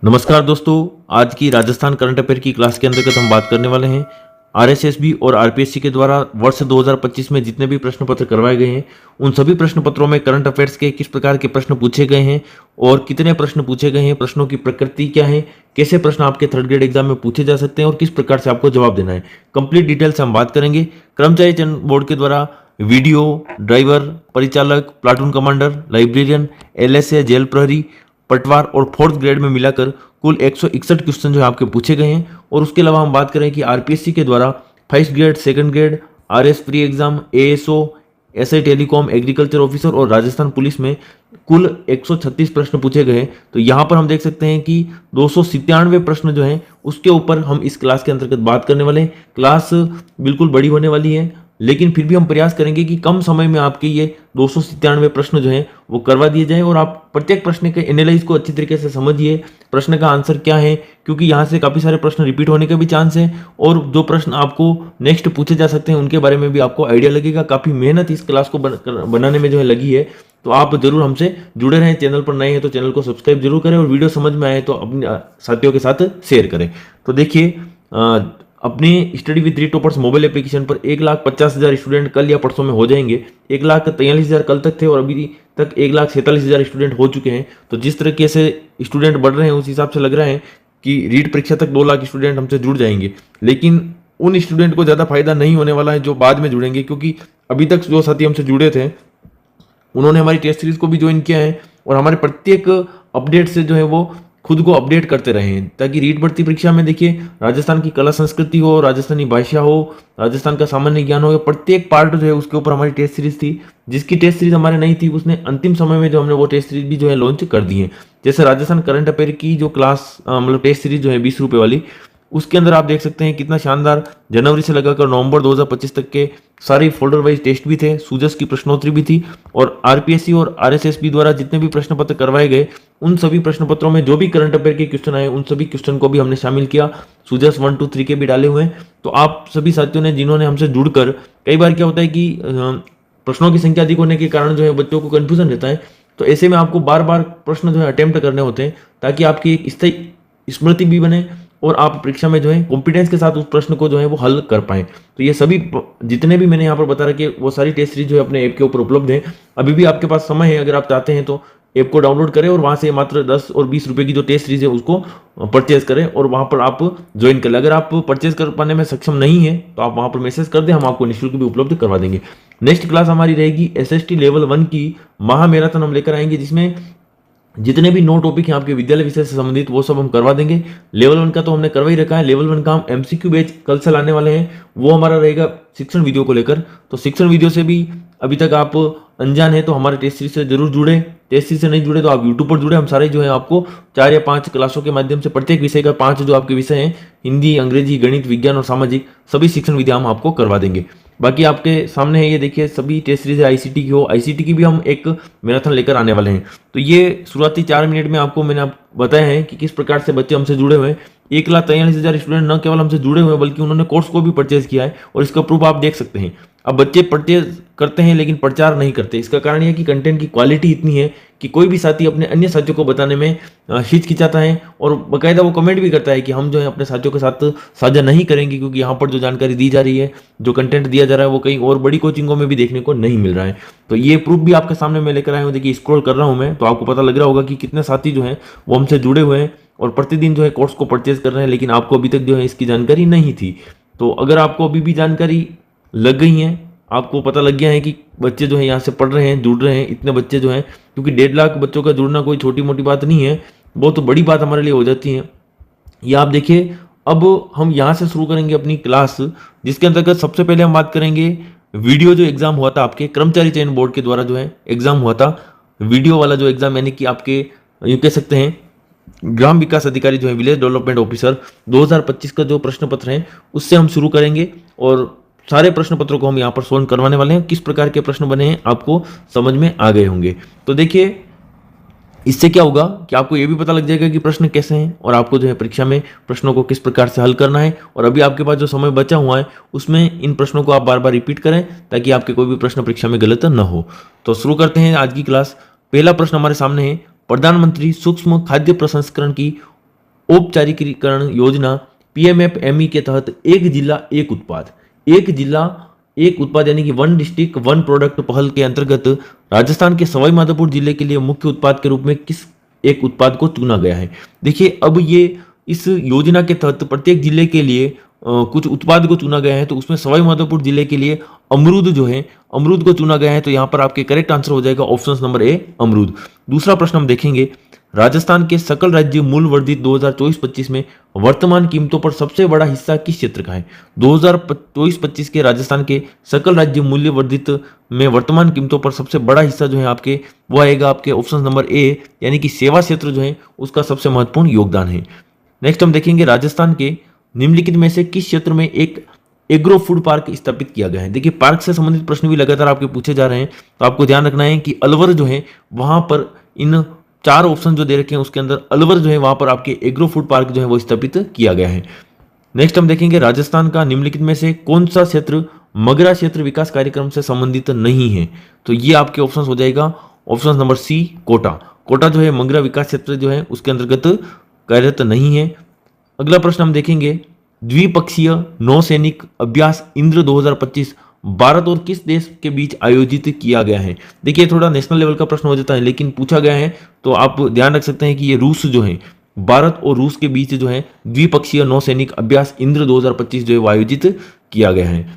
नमस्कार दोस्तों, आज की राजस्थान करंट अफेयर की क्लास के अंतर्गत हम बात करने वाले हैं आरएसएसबी और आरपीएससी के द्वारा वर्ष 2025 में जितने भी प्रश्न पत्र करवाए गए हैं उन सभी प्रश्न पत्रों में करंट अफेयर्स के किस प्रकार के प्रश्न पूछे गए हैं और कितने प्रश्न पूछे गए हैं, प्रश्नों की प्रकृति क्या है, कैसे प्रश्न आपके थर्ड ग्रेड एग्जाम में पूछे जा सकते हैं और किस प्रकार से आपको जवाब देना है। कंप्लीट डिटेल्स हम बात करेंगे। कर्मचारी चयन बोर्ड के द्वारा वीडियो, ड्राइवर, परिचालक, platoon commander, librarian, LSA, jail प्रहरी, पटवार और फोर्थ ग्रेड में मिलाकर कुल 161 क्वेश्चन जो है आपके पूछे गए हैं। और उसके अलावा हम बात करें कि आरपीएससी के द्वारा first grade, second grade, RS pre exam, ASO, SI telecom, agriculture officer और राजस्थान पुलिस में कुल 136 प्रश्न पूछे गए। तो यहाँ पर हम देख सकते हैं कि 297 प्रश्न जो हैं उसके ऊपर हम इस क्लास के अंतर्गत बात करने वाले हैं। क्लास बिल्कुल बड़ी होने वाली है, लेकिन फिर भी हम प्रयास करेंगे कि कम समय में आपके ये 297 प्रश्न जो हैं वो करवा दिए जाए और आप प्रत्येक प्रश्न के एनालाइज को अच्छी तरीके से समझिए, प्रश्न का आंसर क्या है, क्योंकि यहाँ से काफ़ी सारे प्रश्न रिपीट होने का भी चांस है और जो प्रश्न आपको नेक्स्ट पूछे जा सकते हैं उनके बारे में भी आपको आइडिया लगेगा। काफ़ी मेहनत इस क्लास को बनाने में जो है लगी है, तो आप जरूर हमसे जुड़े रहें। चैनल पर नए हैं तो चैनल को सब्सक्राइब जरूर करें और वीडियो समझ में आए तो अपने साथियों के साथ शेयर करें। तो देखिए, अपनी study with 3 toppers mobile application पर 1,50,000 स्टूडेंट कल या परसों में हो जाएंगे। 1,43,000 कल तक थे और अभी तक 1,47,000 स्टूडेंट हो चुके हैं। तो जिस तरीके से स्टूडेंट बढ़ रहे हैं उस हिसाब से लग रहा है कि रीट परीक्षा तक 2 लाख स्टूडेंट हमसे जुड़ जाएंगे। लेकिन उन स्टूडेंट को ज़्यादा फायदा नहीं होने वाला है जो बाद में जुड़ेंगे, क्योंकि अभी तक जो साथी हमसे जुड़े थे उन्होंने हमारी टेस्ट सीरीज को भी ज्वाइन किया है और हमारे प्रत्येक अपडेट से जो है वो खुद को अपडेट करते रहे हैं, ताकि रीट भर्ती परीक्षा में देखिए राजस्थान की कला संस्कृति हो, राजस्थानी भाषा हो, राजस्थान का सामान्य ज्ञान हो, प्रत्येक पार्ट जो है उसके ऊपर हमारी टेस्ट सीरीज थी। जिसकी टेस्ट सीरीज हमारे नहीं थी उसने अंतिम समय में जो हमने वो टेस्ट सीरीज भी जो है लॉन्च कर दी है। जैसे राजस्थान करंट अफेयर की जो क्लास मतलब टेस्ट सीरीज जो है 20 रुपये वाली, उसके अंदर आप देख सकते हैं कितना शानदार जनवरी से लगाकर नवंबर 2025 तक के सारे फोल्डर वाइज टेस्ट भी थे, सूजस की प्रश्नोत्तरी भी थी और आरपीएससी और आरएसएसबी द्वारा जितने भी प्रश्न पत्र करवाए गए उन सभी प्रश्न पत्रों में जो भी करंट अफेयर के क्वेश्चन आए उन सभी क्वेश्चन को भी हमने शामिल किया। सूजस 1, 2, 3 के भी डाले हुए हैं। तो आप सभी साथियों ने जिन्होंने हमसे जुड़कर, कई बार क्या होता है कि प्रश्नों की संख्या अधिक होने के कारण जो है बच्चों को कंफ्यूजन रहता है, तो ऐसे में आपको बार बार प्रश्न जो है अटेम्प्ट करने होते हैं ताकि आपकी एक स्थायी स्मृति भी बने और आप परीक्षा में जो है कॉन्फिडेंस के साथ उस प्रश्न को जो है वो हल कर पाएं। तो ये सभी जितने भी मैंने यहाँ पर बता रखे वो सारी टेस्ट सीरीज जो है अपने ऐप के ऊपर उपलब्ध है। अभी भी आपके पास समय है, अगर आप चाहते हैं तो ऐप को डाउनलोड करें और वहाँ से मात्र 10 और 20 रुपए की जो टेस्ट सीरीज है उसको परचेज करें और वहाँ पर आप ज्वाइन कर लें। अगर आप परचेज कर पाने में सक्षम नहीं है तो आप वहाँ पर मैसेज कर दें, हम आपको निःशुल्क भी उपलब्ध करवा देंगे। नेक्स्ट क्लास हमारी रहेगी एसएसटी लेवल 1 की महा मैराथन हम लेकर आएंगे, जिसमें जितने भी 9 टॉपिक हैं आपके विद्यालय विषय से संबंधित वो सब हम करवा देंगे। लेवल 1 का तो हमने करवा ही रखा है। लेवल 1 का हम एमसीक्यू बैच कल से लाने वाले हैं, वो हमारा रहेगा शिक्षण वीडियो को लेकर। तो शिक्षण वीडियो से भी अभी तक आप अनजान है तो हमारे टेस्ट सीरीज से जरूर जुड़े, टेस्ट सीरीज से नहीं जुड़े तो आप यूट्यूब पर जुड़े। हम सारे जो है आपको 4 या 5 क्लासों के माध्यम से प्रत्येक विषय का 5 जो आपके विषय हैं, हिंदी, अंग्रेजी, गणित, विज्ञान और सामाजिक, सभी शिक्षण विधियां हम आपको करवा देंगे। बाकी आपके सामने है ये देखिए सभी टेस्ट सीरीज आईसीटी की हो, आईसीटी की भी हम एक मैराथन लेकर आने वाले हैं। तो ये शुरुआती 4 मिनट में आपको मैंने बताया है कि किस प्रकार से बच्चे हमसे जुड़े हुए हैं। 1,43,000 स्टूडेंट न केवल हमसे जुड़े हुए हैं बल्कि उन्होंने कोर्स को भी परचेज किया है और इसका प्रूफ आप देख सकते हैं। अब बच्चे परचेज करते हैं लेकिन प्रचार नहीं करते, इसका कारण यह है कि कंटेंट की क्वालिटी इतनी है कि कोई भी साथी अपने अन्य साथियों को बताने में हिचकिचाता है और बाकायदा वो कमेंट भी करता है कि हम जो है अपने साथियों के साथ साझा नहीं करेंगे, क्योंकि यहाँ पर जो जानकारी दी जा रही है, जो कंटेंट दिया जा रहा है वो कहीं और बड़ी कोचिंगों में भी देखने को नहीं मिल रहा है। तो ये प्रूफ भी आपके सामने मैं लेकर आया हूँ। देखिए स्क्रॉल कर रहा हूँ मैं, तो आपको पता लग रहा होगा कि कितने साथी जो हैं वो हमसे जुड़े हुए हैं और प्रतिदिन जो है कोर्स को परचेज कर रहे हैं, लेकिन आपको अभी तक जो है इसकी जानकारी नहीं थी। तो अगर आपको अभी भी जानकारी लग गई है, आपको पता लग गया है कि बच्चे जो है यहाँ से पढ़ रहे हैं, जुड़ रहे हैं, इतने बच्चे जो हैं, क्योंकि 1.5 लाख बच्चों का जुड़ना कोई छोटी मोटी बात नहीं है, बहुत तो बड़ी बात हमारे लिए हो जाती है। ये आप देखिए, अब हम यहाँ से शुरू करेंगे अपनी क्लास, जिसके अंतर्गत सबसे पहले हम बात करेंगे वीडियो जो एग्जाम हुआ था आपके कर्मचारी चयन बोर्ड के द्वारा जो है एग्जाम हुआ था, वीडियो वाला जो एग्जाम, यानी कि आपके ये कह सकते हैं ग्राम विकास अधिकारी जो है विलेज डेवलपमेंट ऑफिसर 2025 का जो प्रश्न पत्र है उससे हम शुरू करेंगे और सारे प्रश्न पत्रों को हम यहाँ पर सोल्व करवाने वाले हैं। किस प्रकार के प्रश्न बने हैं आपको समझ में आ गए होंगे। तो देखिए इससे क्या होगा कि आपको ये भी पता लग जाएगा कि प्रश्न कैसे हैं और आपको जो है परीक्षा में प्रश्नों को किस प्रकार से हल करना है। और अभी आपके पास जो समय बचा हुआ है उसमें इन प्रश्नों को आप बार बार रिपीट करें ताकि आपके कोई भी प्रश्न परीक्षा में गलत न हो। तो शुरू करते हैं आज की क्लास। पहला प्रश्न हमारे सामने है, प्रधानमंत्री सूक्ष्म खाद्य प्रसंस्करण की औपचारिकीकरण योजना PMFME के तहत एक जिला एक उत्पाद, एक जिला एक उत्पाद यानी कि वन डिस्ट्रिक्ट वन प्रोडक्ट पहल के अंतर्गत राजस्थान के सवाई माधोपुर जिले के लिए मुख्य उत्पाद के रूप में किस एक उत्पाद को चुना गया है। देखिए अब ये इस योजना के तहत प्रत्येक जिले के लिए कुछ उत्पाद को चुना गया है, तो उसमें सवाई माधोपुर जिले के लिए अमरूद जो है, अमरूद को चुना गया है। तो यहाँ पर आपके करेक्ट आंसर हो जाएगा ऑप्शन नंबर ए अमरूद। दूसरा प्रश्न हम देखेंगे, राजस्थान के सकल राज्य मूल्य वर्धित 2024-25 में वर्तमान कीमतों पर सबसे बड़ा हिस्सा किस क्षेत्र का है। 2024-25 के राजस्थान के सकल राज्य मूल्य वर्धित में वर्तमान कीमतों पर सबसे बड़ा हिस्सा जो है आपके वो आएगा आपके ऑप्शन नंबर ए, यानी कि सेवा क्षेत्र जो है उसका सबसे महत्वपूर्ण योगदान है। नेक्स्ट हम देखेंगे, राजस्थान के निम्नलिखित में से किस क्षेत्र में एक एग्रो फूड पार्क स्थापित किया गया है। देखिए पार्क से संबंधित प्रश्न भी लगातार आपके पूछे जा रहे हैं, तो आपको ध्यान रखना है कि अलवर जो है वहां पर इन चार ऑप्शन जो दे रखे हैं उसके अंदर अलवर जो है वहां पर आपके एग्रो फूड पार्क जो है वो स्थापित किया गया है। नेक्स्ट हम देखेंगे, राजस्थान का निम्नलिखित में से कौन सा क्षेत्र मगरा क्षेत्र विकास कार्यक्रम से संबंधित नहीं है। तो ये आपके ऑप्शन हो जाएगा option number C quota. Quota जो है मगरा विकास क्षेत्र जो है उसके अंतर्गत कार्यरत नहीं है। अगला प्रश्न हम देखेंगे, द्विपक्षीय नौसैनिक अभ्यास इंद्र 2025 भारत और किस देश के बीच आयोजित किया गया है। देखिए थोड़ा नेशनल लेवल का प्रश्न हो जाता है, लेकिन पूछा गया है तो आप ध्यान रख सकते हैं कि ये रूस जो है, भारत और रूस के बीच जो है द्विपक्षीय नौसैनिक अभ्यास इंद्र 2025 जो है वो आयोजित किया गया है।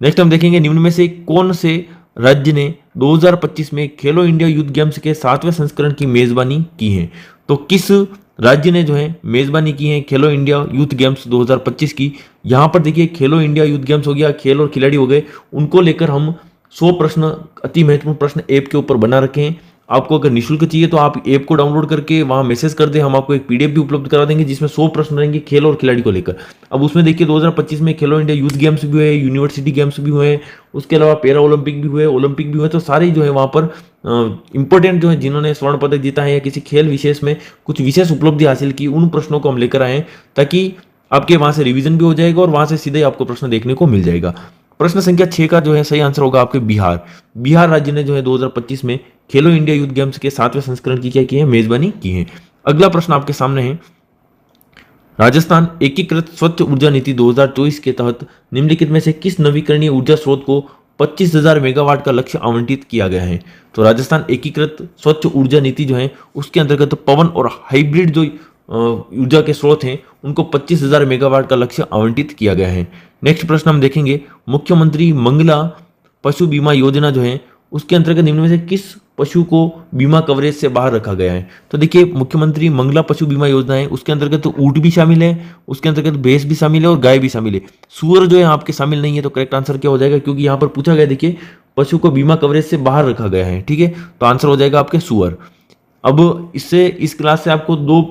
नेक्स्ट हम देखेंगे, निम्न में से कौन से राज्य ने 2025 में खेलो इंडिया यूथ गेम्स के 7वें संस्करण की मेजबानी की है। तो किस राज्य ने जो है मेजबानी की है खेलो इंडिया यूथ गेम्स 2025 की। यहां पर देखिए खेलो इंडिया यूथ गेम्स हो गया, खेल और खिलाड़ी हो गए, उनको लेकर हम 100 प्रश्न अति महत्वपूर्ण प्रश्न ऐप के ऊपर बना रखे हैं। आपको अगर निःशुल्क चाहिए तो आप ऐप को डाउनलोड करके वहां मैसेज कर दें, हम आपको एक PDF भी उपलब्ध करा देंगे जिसमें 100 प्रश्न रहेंगे खेल और खिलाड़ी को लेकर। अब उसमें देखिए 2025 में खेलो इंडिया यूथ गेम्स भी हुए, यूनिवर्सिटी गेम्स भी हुए, उसके अलावा पैरा ओलंपिक भी हुए, ओलंपिक भी हुए। तो सारे जो है वहां पर इंपॉर्टेंट जो है जिन्होंने स्वर्ण पदक जीता है या किसी खेल विशेष में कुछ विशेष उपलब्धि हासिल की, उन प्रश्नों को हम लेकर आए हैं ताकि आपके वहां से रिवीजन भी हो जाएगा और वहां से सीधे आपको प्रश्न देखने को मिल जाएगा। प्रश्न संख्या 6 का जो है सही आंसर होगा आपके बिहार। बिहार राज्य ने जो है 2025 में खेलो इंडिया यूथ गेम्स के 7वें संस्करण की क्या की है, मेजबानी की है। अगला प्रश्न आपके सामने है, राजस्थान एकीकृत स्वच्छ ऊर्जा नीति 2024 के तहत निम्नलिखित में से किस नवीकरणीय ऊर्जा स्रोत को 25,000 मेगावाट का लक्ष्य आवंटित किया गया है। तो राजस्थान एकीकृत स्वच्छ ऊर्जा नीति जो है उसके अंतर्गत पवन और हाइब्रिड जो ऊर्जा के स्रोत हैं उनको 25,000 मेगावाट का लक्ष्य आवंटित किया गया है। नेक्स्ट प्रश्न हम देखेंगे, मुख्यमंत्री मंगला पशु बीमा योजना जो है उसके अंतर्गत निम्न में से किस पशु को बीमा कवरेज से बाहर रखा गया है। तो देखिए मुख्यमंत्री मंगला पशु बीमा योजना है उसके अंतर्गत तो ऊंट भी शामिल है, उसके अंतर्गत भैंस भी शामिल है और गाय भी शामिल है। सुअर जो है आपके शामिल नहीं है। तो करेक्ट आंसर क्या हो जाएगा, क्योंकि यहाँ पर पूछा गया देखिए पशु को बीमा कवरेज से बाहर रखा गया है, ठीक है, तो आंसर हो जाएगा आपके सुअर। अब इससे इस क्लास से आपको 2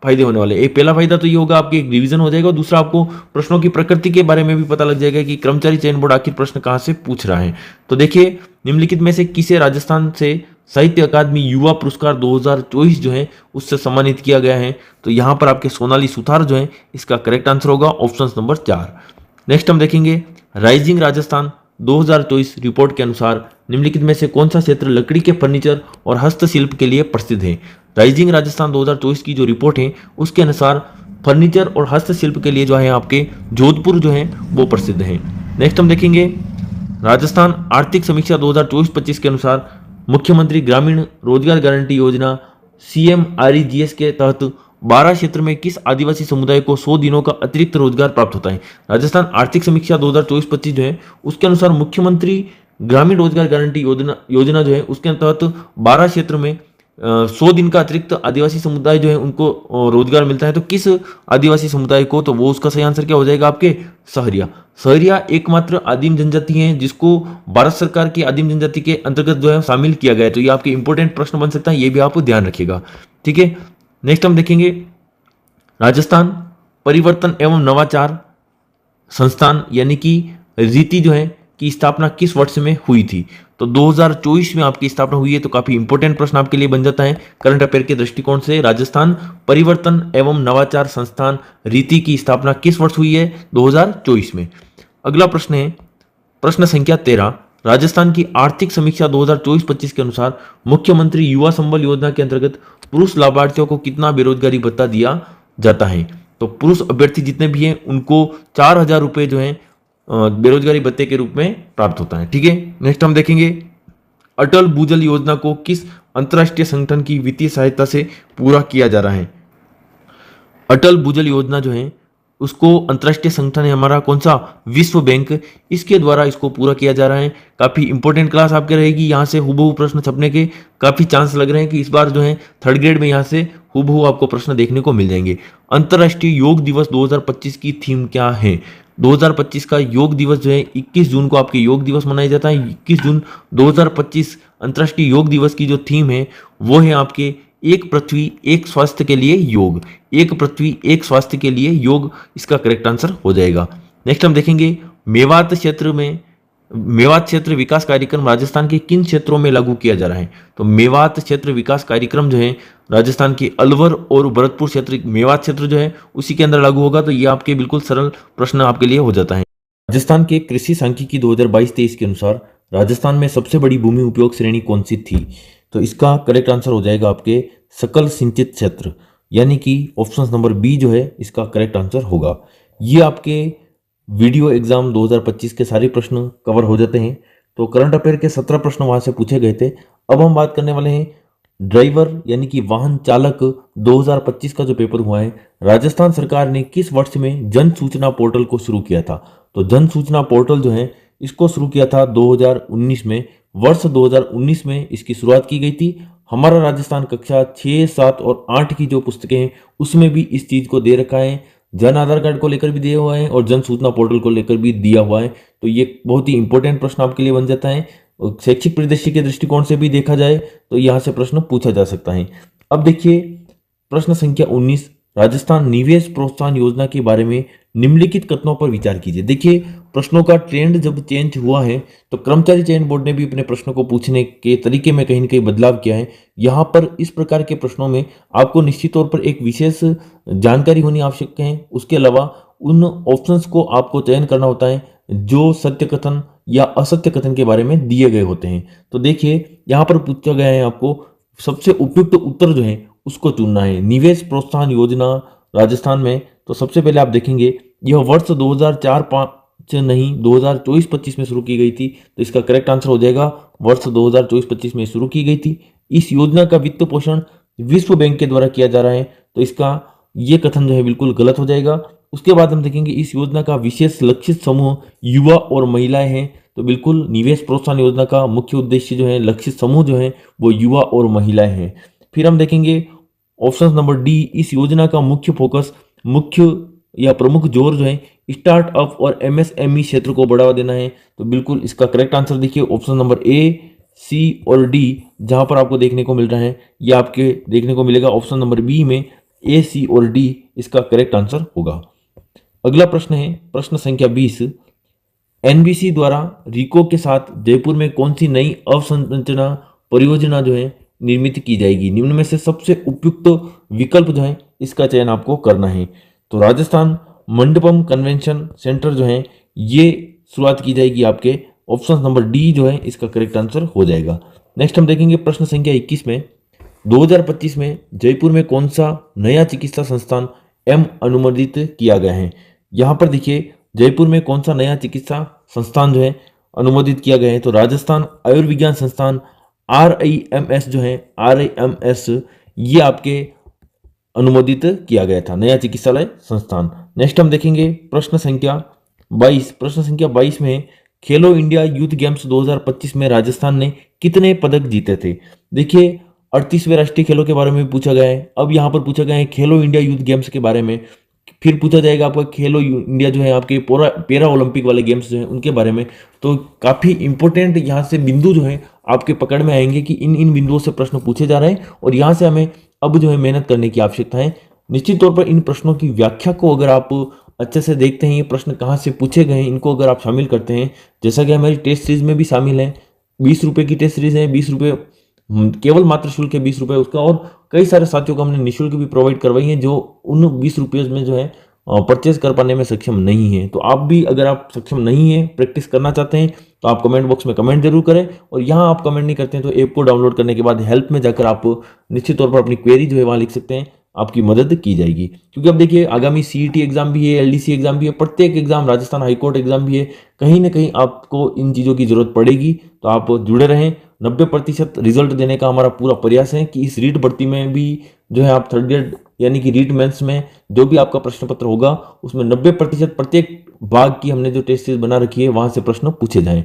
फायदे होने वाले। एक पहला फायदा तो ये होगा आपकी एक रिवीजन हो जाएगा और दूसरा आपको प्रश्नों की प्रकृति के बारे में भी पता लग जाएगा कि कर्मचारी चयन बोर्ड आखिर प्रश्न कहां से पूछ रहा है। तो देखिए निम्नलिखित में से किसे राजस्थान से साहित्य अकादमी युवा पुरस्कार 2024 जो है उससे सम्मानित किया गया है। तो यहां पर आपके सोनाली सुथार जो है इसका करेक्ट आंसर होगा ऑप्शन नंबर 4। नेक्स्ट हम देखेंगे, राइजिंग राजस्थान 2024 रिपोर्ट के अनुसार निम्नलिखित में से कौन सा क्षेत्र लकड़ी के फर्नीचर और हस्तशिल्प के लिए प्रसिद्ध है। राइजिंग राजस्थान 2024 की जो रिपोर्ट है उसके अनुसार फर्नीचर और हस्तशिल्प के लिए जो है आपके जोधपुर जो है वो प्रसिद्ध है। नेक्स्ट हम देखेंगे, राजस्थान आर्थिक समीक्षा 2024-25 के अनुसार मुख्यमंत्री ग्रामीण रोजगार गारंटी योजना CMREGS के तहत 12 क्षेत्र में किस आदिवासी समुदाय को 100 दिनों का अतिरिक्त रोजगार प्राप्त होता है। राजस्थान आर्थिक समीक्षा 2024-25 जो है उसके अनुसार मुख्यमंत्री ग्रामीण रोजगार गारंटी योजना जो है उसके तहत 12 क्षेत्र में 100 दिन का अतिरिक्त आदिवासी समुदाय जो है उनको रोजगार मिलता है। तो किस आदिवासी समुदाय को, तो वो उसका सही आंसर क्या हो जाएगा आपके सहरिया। सहरिया एकमात्र आदिम जनजाति है जिसको भारत सरकार की आदिम जनजाति के अंतर्गत जो है शामिल किया गया है। तो ये आपके इंपॉर्टेंट प्रश्न बन सकता है, ये भी आप ध्यान रखिएगा, ठीक है। नेक्स्ट हम देखेंगे, राजस्थान परिवर्तन एवं नवाचार संस्थान यानी कि रीति जो है की स्थापना किस वर्ष में हुई थी। तो 2024 में आपकी स्थापना हुई है। तो काफी इंपॉर्टेंट प्रश्न आपके लिए बन जाता है करंट अफेयर के दृष्टिकोण से। राजस्थान परिवर्तन एवं नवाचार संस्थान रीति की स्थापना किस वर्ष हुई है, 2024 में। अगला प्रश्न है प्रश्न संख्या 13, राजस्थान की आर्थिक समीक्षा 2024-25 के अनुसार मुख्यमंत्री युवा संबल योजना के अंतर्गत पुरुष लाभार्थियों को कितना बेरोजगारी भत्ता दिया जाता है। तो पुरुष अभ्यर्थी जितने भी हैं उनको 4,000 रुपये जो है बेरोजगारी भत्ते के रूप में प्राप्त होता है। ठीक है, नेक्स्ट हम देखेंगे अटल भूजल योजना को किस अंतर्राष्ट्रीय संगठन की वित्तीय सहायता से पूरा किया जा रहा है। अटल भूजल योजना जो है उसको अंतर्राष्ट्रीय संगठन है हमारा कौन सा, विश्व बैंक, इसके द्वारा इसको पूरा किया जा रहा है। काफी इंपॉर्टेंट क्लास आपके रहेगी, यहाँ से हुबहू प्रश्न छपने के काफी चांस लग रहे हैं कि इस बार जो है थर्ड ग्रेड में यहाँ से हुबहू आपको प्रश्न देखने को मिल जाएंगे। अंतर्राष्ट्रीय योग दिवस 2025 की थीम क्या है। 2025 का योग दिवस जो है 21 जून को आपके योग दिवस मनाया जाता है। 21 जून 2025 अंतर्राष्ट्रीय योग दिवस की जो थीम है वो है आपके एक पृथ्वी एक स्वास्थ्य के लिए योग। एक पृथ्वी एक स्वास्थ्य के लिए योग इसका करेक्ट आंसर हो जाएगा। नेक्स्ट हम देखेंगे मेवात क्षेत्र विकास कार्यक्रम राजस्थान के किन क्षेत्रों में लागू किया जा रहा है। तो मेवात क्षेत्र विकास कार्यक्रम जो है राजस्थान के अलवर और भरतपुर क्षेत्र, मेवात क्षेत्र जो है उसी के अंदर लागू होगा। तो ये आपके बिल्कुल सरल प्रश्न आपके लिए हो जाता है। राजस्थान के कृषि सांख्यिकी 2022-23 के अनुसार राजस्थान में सबसे बड़ी भूमि उपयोग श्रेणी कौन सी थी। तो इसका करेक्ट आंसर हो जाएगा आपके सकल सिंचित क्षेत्र, यानी कि ऑप्शन नंबर बी जो है इसका करेक्ट आंसर होगा। ये आपके वीडियो एग्जाम 2025 के सारे प्रश्न कवर हो जाते हैं। तो करंट अफेयर के 17 प्रश्न वहां से पूछे गए थे। अब हम बात करने वाले हैं ड्राइवर यानी कि वाहन चालक 2025 का जो पेपर हुआ है, राजस्थान सरकार ने किस वर्ष में जन सूचना पोर्टल को शुरू किया था। तो जन सूचना पोर्टल जो है इसको शुरू किया था 2019 में। वर्ष 2019 में इसकी शुरुआत की गई थी। हमारा राजस्थान कक्षा 6, 7 और 8 की जो पुस्तकें हैं उसमें भी इस चीज को दे रखा है। जन आधार कार्ड को लेकर भी दिया हुआ है और जन सूचना पोर्टल को लेकर भी दिया हुआ है। तो ये बहुत ही इंपॉर्टेंट प्रश्न आपके लिए बन जाता है। शैक्षिक परिदृश्य के दृष्टिकोण से भी देखा जाए तो यहाँ से प्रश्न पूछा जा सकता है। अब देखिए प्रश्न संख्या 19, राजस्थान निवेश प्रोत्साहन योजना के बारे में निम्नलिखित कथनों पर विचार कीजिए। देखिए प्रश्नों का ट्रेंड जब चेंज हुआ है तो कर्मचारी चयन बोर्ड ने भी अपने प्रश्नों को पूछने के तरीके में कहीं न कहीं बदलाव किया है। यहाँ पर इस प्रकार के प्रश्नों में आपको निश्चित तौर पर एक विशेष जानकारी होनी आवश्यक है। उसके अलावा उन ऑप्शंस को आपको चयन करना होता है जो सत्य कथन या असत्य कथन के बारे में दिए गए होते हैं। तो देखिए यहाँ पर पूछा गया है आपको सबसे उपयुक्त उत्तर जो है उसको चुनना है। निवेश प्रोत्साहन योजना राजस्थान में, तो सबसे पहले आप देखेंगे यह वर्ष 2004-5 नहीं 2024-25 में शुरू की गई थी। तो इसका करेक्ट आंसर हो जाएगा वर्ष 2024-25 में शुरू की गई थी। इस योजना का वित्त पोषण विश्व बैंक के द्वारा किया जा रहा है। तो इसका ये कथन जो है बिल्कुल गलत हो जाएगा। उसके बाद हम देखेंगे इस योजना का विशेष लक्षित समूह युवा और महिलाएं हैं। तो बिल्कुल निवेश प्रोत्साहन योजना का मुख्य उद्देश्य जो है लक्षित समूह जो है वो युवा और महिलाएं हैं। फिर हम देखेंगे ऑप्शन नंबर डी, इस योजना का मुख्य फोकस, मुख्य या प्रमुख जोर जो है स्टार्टअप और एमएसएमई क्षेत्र को बढ़ावा देना है। तो बिल्कुल इसका करेक्ट आंसर देखिए ऑप्शन नंबर ए, सी और डी, जहां पर आपको देखने को मिल रहा है ये आपके देखने को मिलेगा ऑप्शन नंबर बी में ए, सी और डी इसका करेक्ट आंसर होगा। अगला प्रश्न है प्रश्न संख्या 20, एनबीसी द्वारा रिको के साथ जयपुर में कौन सी नई अवसंरचना परियोजना जो है निर्मित की जाएगी। निम्न में से सबसे उपयुक्त विकल्प जो है इसका चयन आपको करना है। तो राजस्थान मंडपम कन्वेंशन सेंटर जो है ये शुरुआत की जाएगी आपके ऑप्शन नंबर डी जो है इसका करेक्ट आंसर हो जाएगा। नेक्स्ट हम देखेंगे प्रश्न संख्या 21 में 2025 में जयपुर में कौन सा नया चिकित्सा संस्थान एम अनुमोदित किया गया है। यहाँ पर देखिए जयपुर में कौन सा नया चिकित्सा संस्थान जो है अनुमोदित किया गया है। तो राजस्थान आयुर्विज्ञान संस्थान RIMS जो है RIMS ये आपके अनुमोदित किया गया था नया चिकित्सालय संस्थान। नेक्स्ट हम देखेंगे प्रश्न संख्या 22। प्रश्न संख्या 22 में खेलो इंडिया यूथ गेम्स 2025 में राजस्थान ने कितने पदक जीते थे। देखिए 38वें राष्ट्रीय खेलों के बारे में पूछा गया है। अब यहाँ पर पूछा गया है खेलो इंडिया यूथ गेम्स के बारे में। फिर पूछा जाएगा आपका खेलो इंडिया जो है आपके पैरा ओलंपिक वाले गेम्स जो है उनके बारे में। तो काफी इंपॉर्टेंट यहाँ से बिंदु जो है आपके पकड़ में आएंगे कि इन बिंदुओं से प्रश्न पूछे जा रहे हैं और यहाँ से हमें अब जो है मेहनत करने की आवश्यकता है। निश्चित तौर पर इन प्रश्नों की व्याख्या को अगर आप अच्छे से देखते हैं, ये प्रश्न कहाँ से पूछे गए हैं, इनको अगर आप शामिल करते हैं, जैसा कि हमारी टेस्ट सीरीज में भी शामिल है 20 रुपए की टेस्ट सीरीज है, 20 रुपए केवल मात्र शुल्क है 20 रुपए उसका, और कई सारे साथियों को हमने निःशुल्क भी प्रोवाइड करवाई है जो उन 20 रुपये में जो है परचेज कर पाने में सक्षम नहीं है। तो आप भी अगर आप सक्षम नहीं है, प्रैक्टिस करना चाहते हैं, तो आप कमेंट बॉक्स में कमेंट जरूर करें। और यहाँ आप कमेंट नहीं करते हैं तो ऐप को डाउनलोड करने के बाद हेल्प में जाकर आप निश्चित तौर पर अपनी क्वेरी जो है वहाँ लिख सकते हैं। आपकी मदद की जाएगी। क्योंकि अब देखिए आगामी सीईटी एग्जाम भी है, एलडीसी एग्जाम भी है, प्रत्येक एग्जाम, राजस्थान हाईकोर्ट एग्जाम भी है, कहीं ना कहीं आपको इन चीज़ों की जरूरत पड़ेगी। तो आप जुड़े रहें। 90% रिजल्ट देने का हमारा पूरा प्रयास है कि इस रीट भर्ती में भी जो है आप थर्ड ग्रेड यानी कि रीट मेंस में जो भी आपका प्रश्न पत्र होगा उसमें 90% प्रत्येक भाग की हमने जो टेस्ट सीरीज बना रखी है वहां से प्रश्न पूछे जाएं।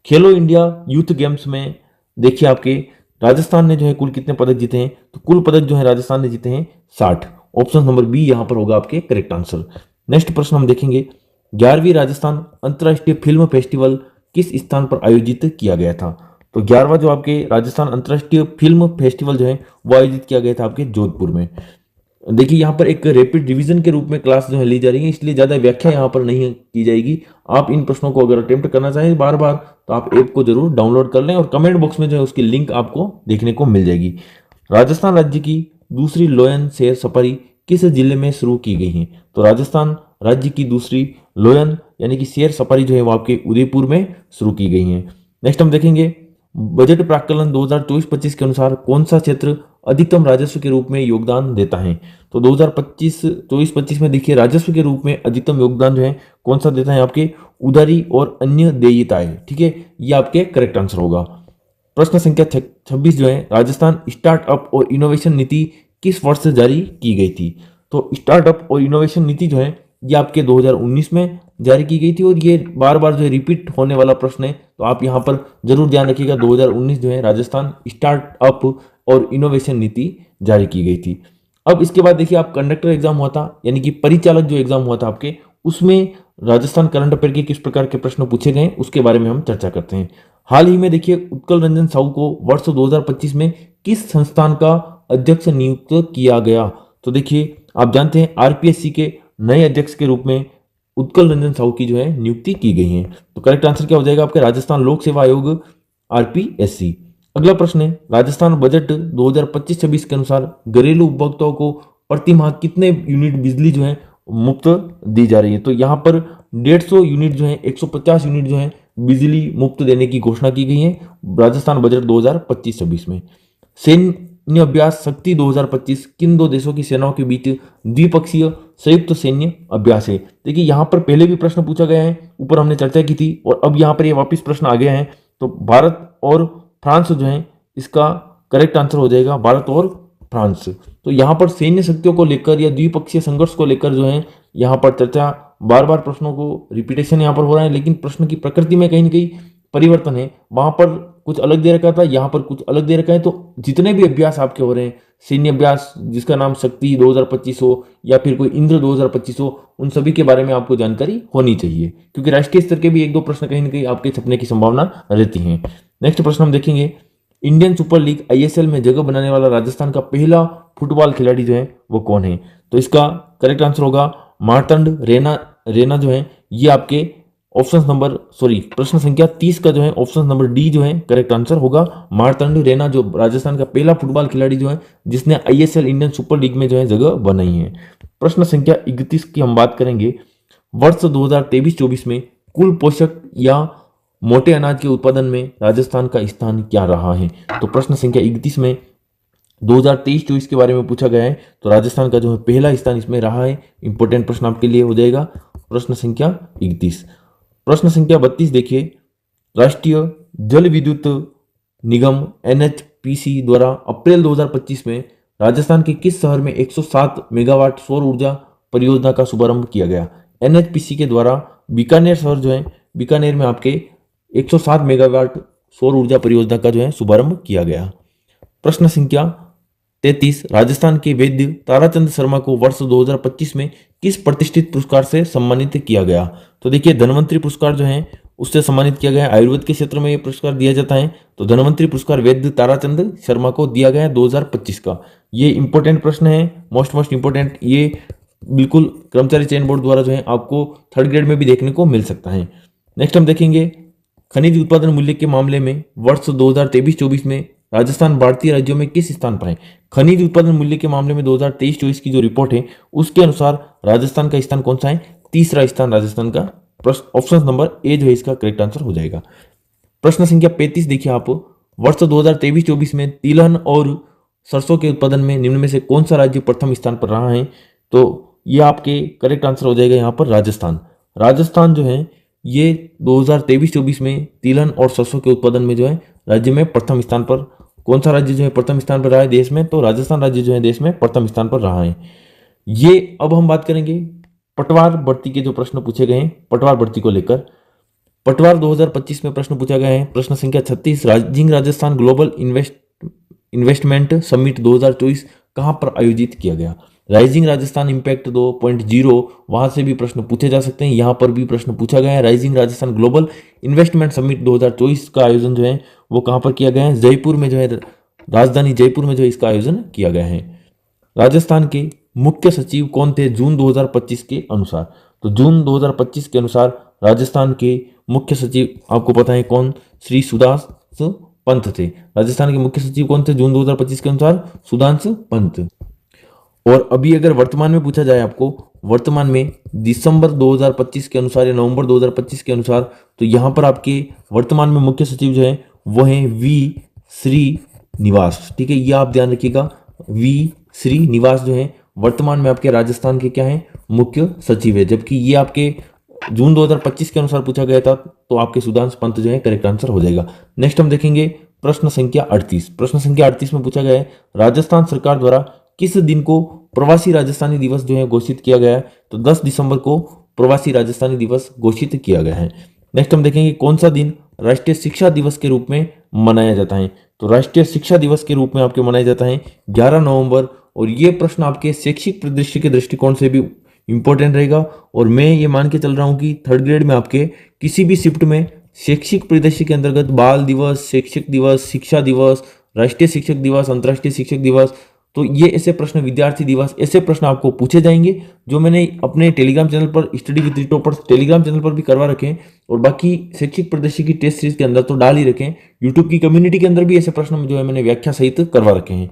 खेलो इंडिया यूथ गेम्स में देखिए आपके राजस्थान ने जो है कुल कितने पदक जीते हैं, तो कुल पदक जो है राजस्थान ने जीते हैं 60। ऑप्शन नंबर बी यहां पर होगा आपके करेक्ट आंसर। नेक्स्ट प्रश्न हम देखेंगे, 11वीं राजस्थान अंतर्राष्ट्रीय फिल्म फेस्टिवल किस स्थान पर आयोजित किया गया था। तो 11वां जो आपके राजस्थान अंतर्राष्ट्रीय फिल्म फेस्टिवल जो है वो आयोजित किया गया था आपके जोधपुर में। देखिए यहाँ पर एक रैपिड रिवीजन के रूप में क्लास जो है ली जा रही है, इसलिए ज़्यादा व्याख्या यहाँ पर नहीं की जाएगी। आप इन प्रश्नों को अगर अटेम्प्ट करना चाहें बार बार तो आप ऐप को जरूर डाउनलोड कर लें और कमेंट बॉक्स में जो है उसकी लिंक आपको देखने को मिल जाएगी। राजस्थान राज्य की दूसरी लोयन सैर सफारी किस जिले में शुरू की गई है। तो राजस्थान राज्य की दूसरी लोयन यानी कि सैर सफारी जो है वो आपके उदयपुर में शुरू की गई है। नेक्स्ट हम देखेंगे, बजट प्राक्कलन 2024-25 के अनुसार कौन सा क्षेत्र अधिकतम राजस्व के रूप में योगदान देता है। तो 2024-25 में देखिए राजस्व के रूप में अधिकतम योगदान जो है कौन सा देता है, आपके उधारी और अन्य देयताएं। ठीक है, ये आपके करेक्ट आंसर होगा। प्रश्न संख्या 26 जो है, राजस्थान स्टार्टअप और इनोवेशन नीति किस वर्ष से जारी की गई थी। तो स्टार्टअप और इनोवेशन नीति जो है ये आपके 2019 में जारी की गई थी और ये बार बार जो है रिपीट होने वाला प्रश्न है, तो आप यहाँ पर जरूर ध्यान रखिएगा। 2019 जो है राजस्थान स्टार्टअप और इनोवेशन नीति जारी की गई थी। अब इसके बाद देखिए आप कंडक्टर एग्जाम हुआ था यानी कि परिचालक जो एग्जाम हुआ था आपके, उसमें राजस्थान करंट अफेयर के किस प्रकार के प्रश्न पूछे गए उसके बारे में हम चर्चा करते हैं। हाल ही में देखिए उत्कल रंजन साहू को वर्ष 2025 में किस संस्थान का अध्यक्ष नियुक्त किया गया। तो देखिए आप जानते हैं आरपीएससी के नए अध्यक्ष के रूप में उत्कल रंजन साहू की जो है नियुक्ति की गई है। तो करेक्ट आंसर क्या हो जाएगा आपके राजस्थान लोक सेवा आयोग आरपीएससी। अगला प्रश्न है, राजस्थान बजट 2025-26 के अनुसार घरेलू उपभोक्ताओं को प्रति माह कितने यूनिट बिजली जो है मुफ्त दी जा रही है। तो यहाँ पर 150 यूनिट जो है 150 यूनिट जो है बिजली मुफ्त देने की घोषणा की गई है राजस्थान बजट 2025-26 में। सैन्य अभ्यास शक्ति 2025 किन दो देशों की सेनाओं के बीच द्विपक्षीय संयुक्त सैन्य अभ्यास है। देखिए यहाँ पर पहले भी प्रश्न पूछा गया है, ऊपर हमने चर्चा की थी और अब यहाँ पर ये वापस प्रश्न आ गया है। तो भारत और फ्रांस जो है इसका करेक्ट आंसर हो जाएगा, भारत और फ्रांस। तो यहाँ पर सैन्य शक्तियों को लेकर या द्विपक्षीय संघर्ष को लेकर जो है यहाँ पर चर्चा, बार बार प्रश्नों को रिपीटेशन यहाँ पर हो रहा है, लेकिन प्रश्न की प्रकृति में कहीं ना कहीं परिवर्तन है। वहां पर कुछ अलग दे रखा था, यहाँ पर कुछ अलग दे रखा है। तो जितने भी अभ्यास आपके हो रहे हैं, सैन्य अभ्यास जिसका नाम शक्ति 2025 हो या फिर कोई इंद्र 2025 हो, उन सभी के बारे में आपको जानकारी होनी चाहिए, क्योंकि राष्ट्रीय स्तर के भी एक दो प्रश्न कहीं ना कहीं आपके छपने की संभावना रहती है। नेक्स्ट प्रश्न हम देखेंगे, इंडियन सुपर लीग आईएसएल में जगह बनाने वाला राजस्थान का पहला फुटबॉल खिलाड़ी जो है वो कौन है। तो इसका करेक्ट आंसर होगा मार्तंड रेना जो है ये आपके प्रश्न संख्या 30 का जो है ऑप्शन नंबर डी जो है करेक्ट आंसर होगा। मार्तंड रेना जो राजस्थान का पहला फुटबॉल खिलाड़ी जो है जिसने आईएसएल इंडियन सुपर लीग में जो है जगह बनाई है। प्रश्न संख्या 31 की हम बात करेंगे, वर्ष 2023-24 में कुल पोषक या मोटे अनाज के उत्पादन में राजस्थान का स्थान क्या रहा है। तो प्रश्न संख्या 31 में 2023-24 के बारे में पूछा गया है, तो राजस्थान का जो है पहला स्थान इसमें रहा है। इंपॉर्टेंट प्रश्न आपके लिए हो जाएगा प्रश्न संख्या 31। प्रश्न संख्या 32 देखिए, राष्ट्रीय जल विद्युत निगम एनएचपीसी द्वारा अप्रैल 2025 में राजस्थान के किस शहर में 107 मेगावाट सौर ऊर्जा परियोजना का शुभारंभ किया गया। एनएचपीसी के द्वारा बीकानेर शहर जो है, बीकानेर में आपके 107 मेगावाट सौर ऊर्जा परियोजना का जो है शुभारंभ किया गया। प्रश्न संख्या 33, राजस्थान के वैद्य ताराचंद शर्मा को वर्ष 2025 में किस प्रतिष्ठित पुरस्कार से सम्मानित किया गया। तो देखिए धनवंतरी पुरस्कार जो है उससे सम्मानित किया गया है। आयुर्वेद के क्षेत्र में यह पुरस्कार दिया जाता है, तो धनवंतरी पुरस्कार वैद्य ताराचंद शर्मा को दिया गया है 2025 का। ये इंपॉर्टेंट प्रश्न है, मोस्ट इंपॉर्टेंट। ये बिल्कुल कर्मचारी चयन बोर्ड द्वारा जो है आपको थर्ड ग्रेड में भी देखने को मिल सकता है। नेक्स्ट हम देखेंगे, खनिज उत्पादन मूल्य के मामले में वर्ष 2023-24 में राजस्थान भारतीय राज्यों में किस स्थान पर है। खनिज उत्पादन मूल्य के मामले में 2023-24 की जो रिपोर्ट है उसके अनुसार राजस्थान का स्थान कौन सा है, तीसरा स्थान राजस्थान का। ऑप्शन नंबर ए जो है इसका करेक्ट आंसर हो जाएगा। प्रश्न संख्या 35 देखिए आप, वर्ष 2023-24 में तिलहन और सरसों के उत्पादन में निम्न में से कौन सा राज्य प्रथम स्थान पर रहा है? तो ये आपके करेक्ट आंसर हो जाएगा यहाँ पर राजस्थान। राजस्थान जो है ये 2023-24 में तिलहन और सरसों के उत्पादन में जो है राज्य में प्रथम स्थान पर, कौन सा राज्य जो है प्रथम स्थान पर रहा है देश में? तो राजस्थान राज्य जो है देश में प्रथम स्थान पर रहा है। ये अब हम बात करेंगे पटवार भर्ती के जो प्रश्न पूछे गए हैं पटवार भर्ती को लेकर। पटवार 2025 में प्रश्न पूछा गया है, प्रश्न संख्या 36, rising Rajasthan global investment summit 2024 कहां पर आयोजित किया गया? राइजिंग राजस्थान इम्पैक्ट 2.0 वहां से भी प्रश्न पूछे जा सकते हैं, यहां पर भी प्रश्न पूछा गया है। Rising Rajasthan global investment summit 2024 का आयोजन जो है वो कहां पर किया गया है? जयपुर में जो है, राजधानी जयपुर में जो है इसका आयोजन किया गया है। राजस्थान के मुख्य सचिव कौन थे जून 2025 के अनुसार? तो जून 2025 के अनुसार राजस्थान के मुख्य सचिव आपको पता है कौन? श्री सुधांशु पंत थे। राजस्थान के मुख्य सचिव कौन थे जून 2025 के अनुसार? सुधांशु पंत। और अभी अगर वर्तमान में पूछा जाए आपको, वर्तमान में दिसंबर 2025 के अनुसार या नवंबर 2025 के अनुसार, तो यहाँ पर आपके वर्तमान में मुख्य सचिव जो है वो हैं वी श्रीनिवास। ठीक है, ये आप ध्यान रखिएगा, वी श्रीनिवास जो है वर्तमान में आपके राजस्थान के क्या है? मुख्य सचिव है। जबकि ये आपके जून 2025 के अनुसार पूछा गया था, तो आपके सुधांशु पंत जो है करेक्ट आंसर हो जाएगा। नेक्स्ट हम देखेंगे प्रश्न संख्या 38। प्रश्न संख्या 38 में पूछा गया है, राजस्थान सरकार द्वारा किस दिन को प्रवासी राजस्थानी दिवस जो है घोषित किया गया है? तो 10 दिसंबर को प्रवासी राजस्थानी दिवस घोषित किया गया है। नेक्स्ट हम देखेंगे कौन सा दिन राष्ट्रीय शिक्षा दिवस के रूप में मनाया जाता है? तो राष्ट्रीय शिक्षा दिवस के रूप में आपके मनाया जाता है 11 नवंबर। और ये प्रश्न आपके शैक्षिक परिदृश्य के दृष्टिकोण से भी इंपॉर्टेंट रहेगा। और मैं ये मान के चल रहा हूँ कि थर्ड ग्रेड में आपके किसी भी शिफ्ट में शैक्षिक परिदृश्य के अंतर्गत बाल दिवस, शिक्षक दिवस, शिक्षा दिवस, राष्ट्रीय शिक्षक दिवस, अंतर्राष्ट्रीय शिक्षक दिवस, तो ये ऐसे प्रश्न, विद्यार्थी दिवस, ऐसे प्रश्न आपको पूछे जाएंगे जो मैंने अपने टेलीग्राम चैनल पर, study with toppers Telegram channel पर भी करवा रखे हैं। और बाकी शैक्षिक परिदृश्य की टेस्ट सीरीज के अंदर तो डाल ही रखे हैं। यूट्यूब की कम्युनिटी के अंदर भी ऐसे प्रश्न जो है मैंने व्याख्या सहित करवा रखे हैं।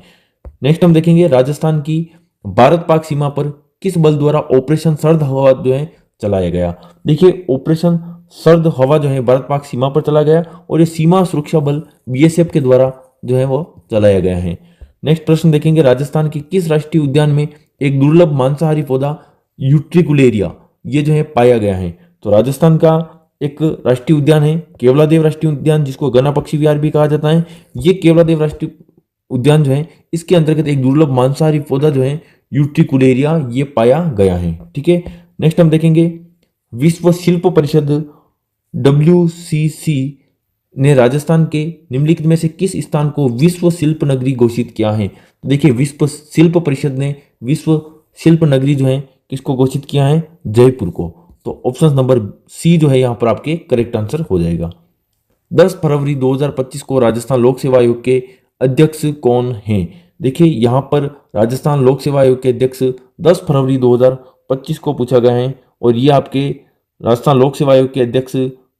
नेक्स्ट हम देखेंगे राजस्थान की भारत पाक सीमा पर किस बल द्वारा ऑपरेशन सर्द हवा जो है चलाया गया? देखिए, ऑपरेशन सर्द हवा जो है भारत पाक सीमा पर चला गया और ये सीमा सुरक्षा बल बीएसएफ के द्वारा जो है वो चलाया गया है। नेक्स्ट प्रश्न देखेंगे, राजस्थान के किस राष्ट्रीय उद्यान में एक दुर्लभ मांसाहारी पौधा यूट्रिकुलेरिया ये जो है पाया गया है? तो राजस्थान का एक राष्ट्रीय उद्यान है केवलादेव राष्ट्रीय उद्यान, जिसको गना पक्षी विहार भी कहा जाता है। ये केवलादेव राष्ट्रीय उद्यान जो है इसके अंतर्गत एक दुर्लभ मांसाहारी पौधा जो है यूट्रिकुलेरिया ये पाया गया है। ठीक है, नेक्स्ट हम देखेंगे विश्व शिल्प परिषद WCC ने राजस्थान के निम्नलिखित में से किस स्थान को विश्व शिल्प नगरी घोषित किया है? तो देखिए, विश्व शिल्प परिषद ने विश्व शिल्प नगरी जो है किसको घोषित किया है? जयपुर को। तो ऑप्शन नंबर सी जो है यहाँ पर आपके करेक्ट आंसर हो जाएगा। 10 फरवरी 2025 को राजस्थान लोक सेवा आयोग के अध्यक्ष कौन हैं? देखिए, यहाँ पर राजस्थान लोक सेवा आयोग के अध्यक्ष 10 फरवरी 2025 को पूछा गया है। और ये आपके राजस्थान लोक सेवा आयोग के अध्यक्ष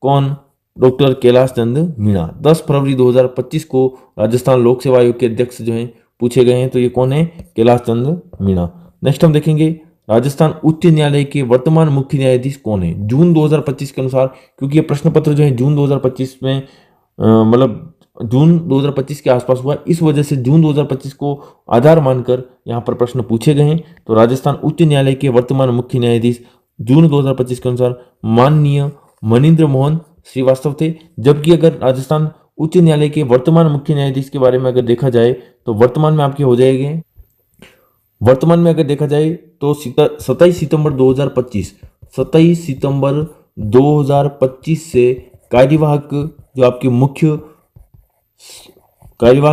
कौन? डॉक्टर कैलाश चंद मीणा। 10 फरवरी 2025 को राजस्थान लोक सेवा आयोग के अध्यक्ष जो हैं पूछे गए हैं, तो ये कौन है? कैलाश चंद मीणा। नेक्स्ट हम देखेंगे राजस्थान उच्च न्यायालय के वर्तमान मुख्य न्यायाधीश कौन है जून 2025 के अनुसार? क्योंकि ये प्रश्न पत्र जो है जून 2025 में मतलब जून 2025 के आसपास हुआ, इस वजह से जून 2025 को आधार मानकर यहाँ पर प्रश्न पूछे गए हैं। तो राजस्थान उच्च न्यायालय के वर्तमान मुख्य न्यायाधीश जून 2025 के अनुसार माननीय मनिंद्र मोहन श्रीवास्तव थे। जबकि अगर राजस्थान उच्च न्यायालय के वर्तमान मुख्य न्यायाधीश के बारे में अगर देखा जाए तो वर्तमान में आपके हो जाएंगे, वर्तमान में अगर देखा जाए तो 27 सितंबर 2025 से कार्यवाहक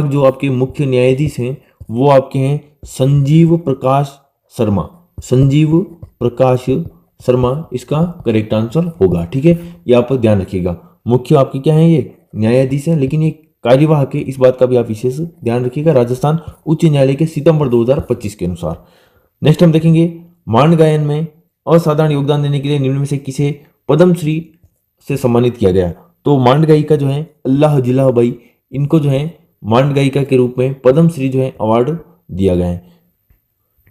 जो आपके मुख्य न्यायाधीश हैं वो आपके हैं संजीव प्रकाश शर्मा इसका करेक्ट आंसर होगा। ठीक है, ये आप ध्यान रखिएगा। मुख्य आपके क्या है? ये न्यायाधीश है, लेकिन ये कार्यवाहक है, इस बात का भी आप विशेष ध्यान रखिएगा राजस्थान उच्च न्यायालय के सितंबर 2025 के अनुसार। नेक्स्ट हम देखेंगे मांड गायन में असाधारण योगदान देने के लिए निम्न में से किसे पद्मश्री से सम्मानित किया गया? तो मांड गायिका जो है अल्लाह जिला बाई, इनको जो है मांड गायिका के रूप में पद्मश्री जो है अवार्ड दिया गया है।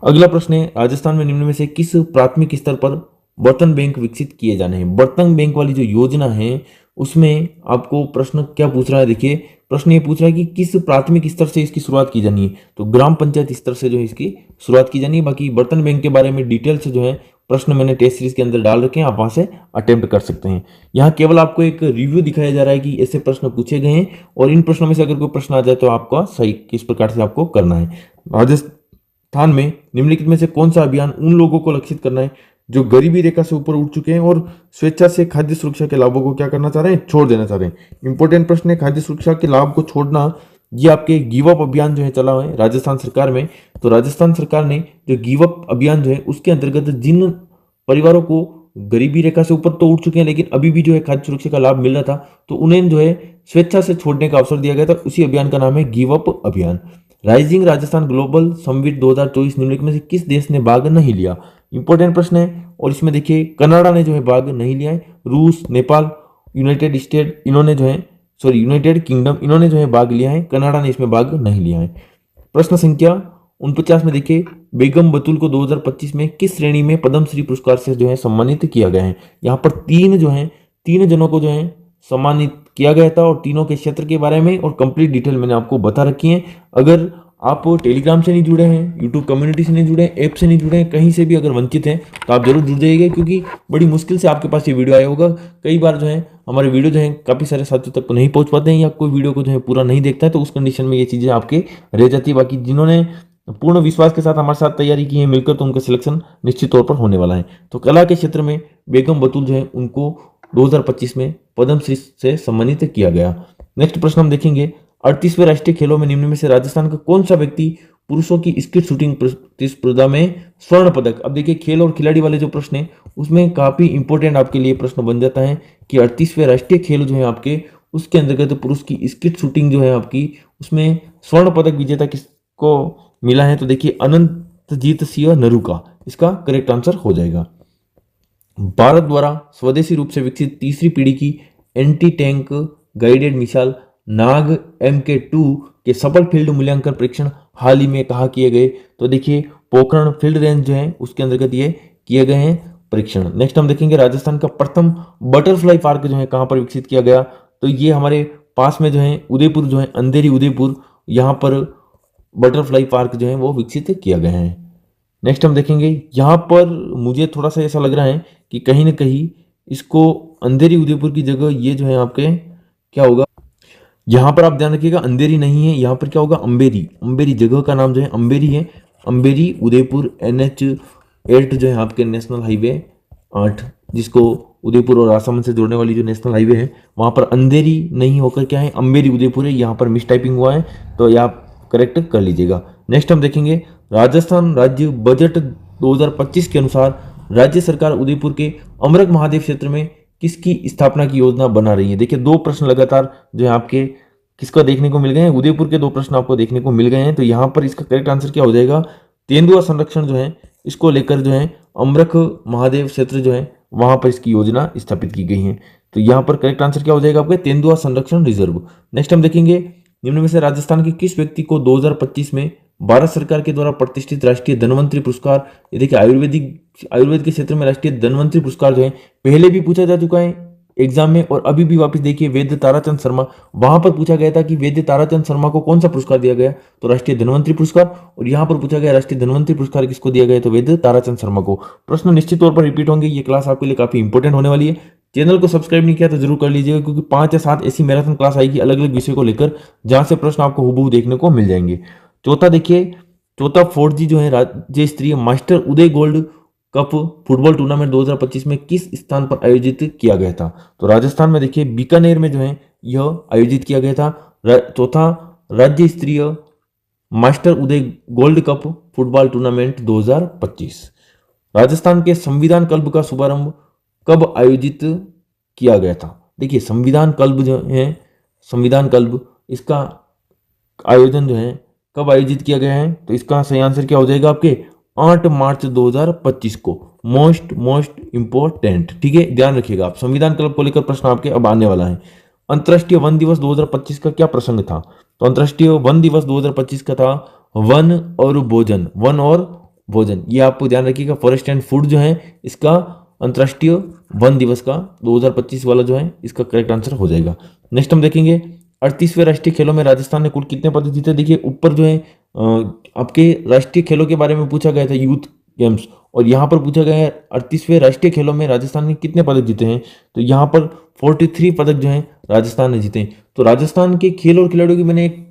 अगला प्रश्न है राजस्थान में निम्न में से किस प्राथमिक स्तर पर बर्तन बैंक विकसित किए जाने हैं? बर्तन बैंक वाली जो योजना है उसमें आपको प्रश्न क्या पूछ रहा है? देखिए, प्रश्न ये पूछ रहा है कि किस प्राथमिक स्तर से इसकी शुरुआत की जानी है, तो ग्राम पंचायत स्तर से जो है इसकी शुरुआत की जानी है। बाकी बर्तन बैंक के बारे में डिटेल से जो है प्रश्न मैंने टेस्ट सीरीज के अंदर डाल रखे हैं, आप वहां से अटेम्प्ट कर सकते हैं। यहाँ केवल आपको एक रिव्यू दिखाया जा रहा है कि ऐसे प्रश्न पूछे गए हैं और इन प्रश्नों में से अगर कोई प्रश्न आ जाए तो आपका सही किस प्रकार से आपको करना है। राजस्थान में निम्नलिखित में से कौन सा अभियान उन लोगों को लक्षित करना है जो गरीबी रेखा से ऊपर उठ चुके हैं और स्वेच्छा से खाद्य सुरक्षा के लाभों को क्या करना चाह रहे हैं, छोड़ देना चाह रहे हैं। इंपॉर्टेंट प्रश्न है, खाद्य सुरक्षा के लाभ को छोड़ना, ये आपके गिव अप अभियान जो है चला हुआ है राजस्थान सरकार में। तो राजस्थान सरकार ने जो गिव अप अभियान जो है उसके अंतर्गत जिन परिवारों को गरीबी रेखा से ऊपर तो उठ चुके हैं लेकिन अभी भी जो है खाद्य सुरक्षा का लाभ मिल रहा था, तो उन्हें जो है स्वेच्छा से छोड़ने का अवसर दिया गया था। उसी अभियान का नाम है गिव अप अभियान। राइजिंग राजस्थान ग्लोबल समिट 2024 निम्नलिखित में से किस देश ने भाग नहीं लिया? इंपॉर्टेंट प्रश्न है और इसमें देखिए कनाडा ने जो है भाग नहीं लिया है, रूस, नेपाल, यूनाइटेड स्टेट इन्होंने जो है यूनाइटेड किंगडम इन्होंने जो है भाग लिया है, कनाडा ने इसमें भाग नहीं लिया है। प्रश्न संख्या 49 में देखिए बेगम बतूल को 2025 में किस श्रेणी में पद्मश्री पुरस्कार से जो है सम्मानित किया गया है? यहाँ पर तीन जनों को जो है सम्मानित किया गया था और तीनों के क्षेत्र के बारे में और कंप्लीट डिटेल मैंने आपको बता रखी है। अगर आप टेलीग्राम से नहीं जुड़े हैं, यूट्यूब कम्युनिटी से नहीं जुड़े हैं, ऐप से नहीं जुड़े हैं, कहीं से भी अगर वंचित हैं तो आप जरूर जुड़ जाइएगा, क्योंकि बड़ी मुश्किल से आपके पास ये वीडियो आया होगा। कई बार जो है हमारे वीडियो जो है काफ़ी सारे साथियों तक नहीं पहुंच पाते हैं या कोई वीडियो को जो है पूरा नहीं देखता है, तो उस कंडीशन में ये चीज़ें आपके रह जाती है। बाकी जिन्होंने पूर्ण विश्वास के साथ हमारे साथ तैयारी की है मिलकर, तो उनका सिलेक्शन निश्चित तौर पर होने वाला है। तो कला के क्षेत्र में बेगम बतूल जो है उनको 2025 में पद्मश्री से सम्मानित किया गया। नेक्स्ट प्रश्न हम देखेंगे, 38वें राष्ट्रीय खेलों में निम्न में से राजस्थान का कौन सा व्यक्ति पुरुषों की स्किट शूटिंग प्रतिस्पर्धा में स्वर्ण पदक? अब देखिए खेल और खिलाड़ी वाले जो प्रश्न है उसमें काफी इंपॉर्टेंट आपके लिए प्रश्न बन जाता है कि 38वें राष्ट्रीय खेल जो है आपके उसके अंतर्गत पुरुष की स्किट शूटिंग जो है आपकी उसमें स्वर्ण पदक विजेता किसको मिला है? तो देखिए अनंतजीत सिंह नरूका इसका करेक्ट आंसर हो जाएगा। भारत द्वारा स्वदेशी रूप से विकसित तीसरी पीढ़ी की एंटी टैंक गाइडेड मिसाइल नाग MK2 के सफल फील्ड मूल्यांकन परीक्षण हाल ही में कहाँ किए गए? तो देखिए पोखरण फील्ड रेंज जो है उसके अंतर्गत ये किए गए हैं परीक्षण। नेक्स्ट हम देखेंगे राजस्थान का प्रथम बटरफ्लाई पार्क जो है कहाँ पर विकसित किया गया? तो ये हमारे पास में जो है उदयपुर जो है अंधेरी उदयपुर, यहाँ पर बटरफ्लाई पार्क जो है वो विकसित किया गया है। नेक्स्ट हम देखेंगे, यहाँ पर मुझे थोड़ा सा ऐसा लग रहा है कि कहीं ना कहीं इसको अंधेरी उदयपुर की जगह ये जो है आपके क्या होगा, यहाँ पर आप ध्यान रखिएगा अंधेरी नहीं है, यहाँ पर क्या होगा अंबेरी। अंबेरी जगह का नाम जो है अंबेरी है, अंबेरी उदयपुर NH8 जो है आपके नेशनल हाईवे 8 जिसको उदयपुर और आसाम से जोड़ने वाली जो नेशनल हाईवे है वहाँ पर अंधेरी नहीं होकर क्या है अंबेरी उदयपुर है, यहाँ पर मिस टाइपिंग हुआ है तो ये आप करेक्ट कर लीजिएगा। नेक्स्ट हम देखेंगे राजस्थान राज्य बजट 2025 के अनुसार राज्य सरकार उदयपुर के अमरक महादेव क्षेत्र में किसकी स्थापना की योजना बना रही है? देखिए दो प्रश्न लगातार जो है आपके किसका देखने को मिल गए हैं, उदयपुर के दो प्रश्न आपको देखने को मिल गए हैं। तो यहाँ पर इसका करेक्ट आंसर क्या हो जाएगा? तेंदुआ संरक्षण जो है इसको लेकर जो है अमरक महादेव क्षेत्र जो है वहां पर इसकी योजना स्थापित की गई है। तो यहाँ पर करेक्ट आंसर क्या हो जाएगा आपके तेंदुआ संरक्षण रिजर्व। नेक्स्ट हम देखेंगे निम्न में से राजस्थान के किस व्यक्ति को 2025 में भारत सरकार के द्वारा प्रतिष्ठित राष्ट्रीय धन्वंतरी पुरस्कार, ये देखिए आयुर्वेद के क्षेत्र में राष्ट्रीय धन्वंतरी पुरस्कार जो है पहले भी पूछा जा चुका है एग्जाम में और अभी भी वापस देखिए वैद्य ताराचंद शर्मा, वहां पर पूछा गया था कि वैद्य ताराचंद शर्मा को कौन सा पुरस्कार दिया गया? तो राष्ट्रीय धन्वंतरी पुरस्कार। और यहाँ पर पूछा गया राष्ट्रीय धन्वंतरी पुरस्कार किसको दिया गया? तो वैद्य ताराचंद शर्मा को। प्रश्न निश्चित तौर पर रिपीट होंगे, ये क्लास आपके लिए काफी इंपॉर्टेंट होने वाली है। चैनल को सब्सक्राइब नहीं किया तो जरूर कर लीजिएगा, क्योंकि 5 या 7 ऐसी मैराथन क्लास आएगी अलग अलग विषय को लेकर जहां से प्रश्न आपको हूबहू देखने को मिल जाएंगे। चौथा देखिए, चौथा 4G जो है राज्य स्तरीय master Uday gold cup football tournament 2025 में किस स्थान पर आयोजित किया गया था? तो राजस्थान में देखिए बीकानेर में जो है यह आयोजित किया गया था। चौथा राज्य स्तरीय master Uday gold cup football tournament 2025। Rajasthan के संविधान क्लब का शुभारंभ कब आयोजित किया गया था? देखिए संविधान क्लब जो है, संविधान क्लब इसका आयोजन जो है कब आयोजित किया गया है? तो इसका सही आंसर क्या हो जाएगा आपके 8 मार्च 2025 को। मोस्ट इंपोर्टेंट, ठीक है, ध्यान रखिएगा आप। संविधान क्लब को लेकर प्रश्न आपके अब आने वाला है। अंतर्राष्ट्रीय वन दिवस 2025 का क्या प्रसंग था? तो अंतर्राष्ट्रीय वन दिवस 2025 का था वन और भोजन, वन और भोजन, ये आपको ध्यान रखिएगा। फॉरेस्ट एंड फूड जो है इसका अंतर्राष्ट्रीय वन दिवस का 2025 वाला जो है इसका करेक्ट आंसर हो जाएगा। नेक्स्ट हम देखेंगे 38वें राष्ट्रीय खेलों में राजस्थान ने कुल कितने पदक जीते? देखिए ऊपर जो है आपके राष्ट्रीय खेलों के बारे में पूछा गया था, यूथ गेम्स, और यहाँ पर पूछा गया है 38वें राष्ट्रीय खेलों में राजस्थान ने कितने पदक जीते हैं। तो यहाँ पर 43 पदक जो हैं राजस्थान ने जीते हैं। तो राजस्थान के खेल और खिलाड़ियों की मैंने एक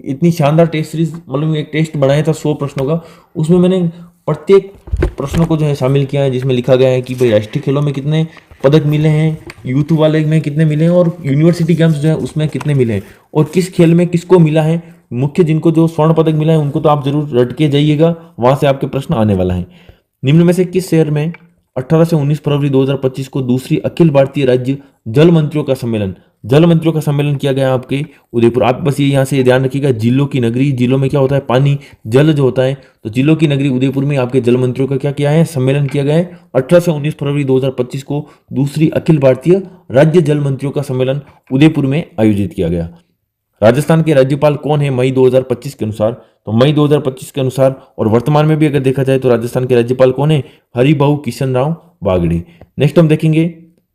इतनी शानदार टेस्ट सीरीज, मतलब एक टेस्ट बनाया था 100 प्रश्नों का, उसमें मैंने प्रत्येक प्रश्नों को जो है शामिल किया है, जिसमें लिखा गया है कि भाई राष्ट्रीय खेलों में कितने पदक मिले हैं, यूथ वाले में कितने मिले हैं, और यूनिवर्सिटी गेम्स जो है उसमें कितने मिले हैं, और किस खेल में किसको मिला है। मुख्य जिनको जो स्वर्ण पदक मिला है उनको तो आप जरूर रट के जाइएगा, वहां से आपके प्रश्न आने वाला है। निम्न में से किस शहर में 18 से 19 फरवरी 2025 को दूसरी अखिल भारतीय राज्य जल मंत्रियों का सम्मेलन किया गया आपके उदयपुर। आप बस ये यहाँ से ध्यान रखिएगा, जिलों की नगरी, जिलों में क्या होता है, पानी, जल जो होता है, तो जिलों की नगरी उदयपुर में आपके जल मंत्रियों का क्या किया है, सम्मेलन किया गया है। 18 से 19 फरवरी 2025 को दूसरी अखिल भारतीय राज्य जल मंत्रियों का सम्मेलन उदयपुर में आयोजित किया गया। राजस्थान के राज्यपाल कौन है मई 2025 के अनुसार? तो मई 2025 के अनुसार और वर्तमान में भी अगर देखा जाए तो राजस्थान के राज्यपाल कौन है? हरिभाऊ किशन राव बागड़े। नेक्स्ट हम देखेंगे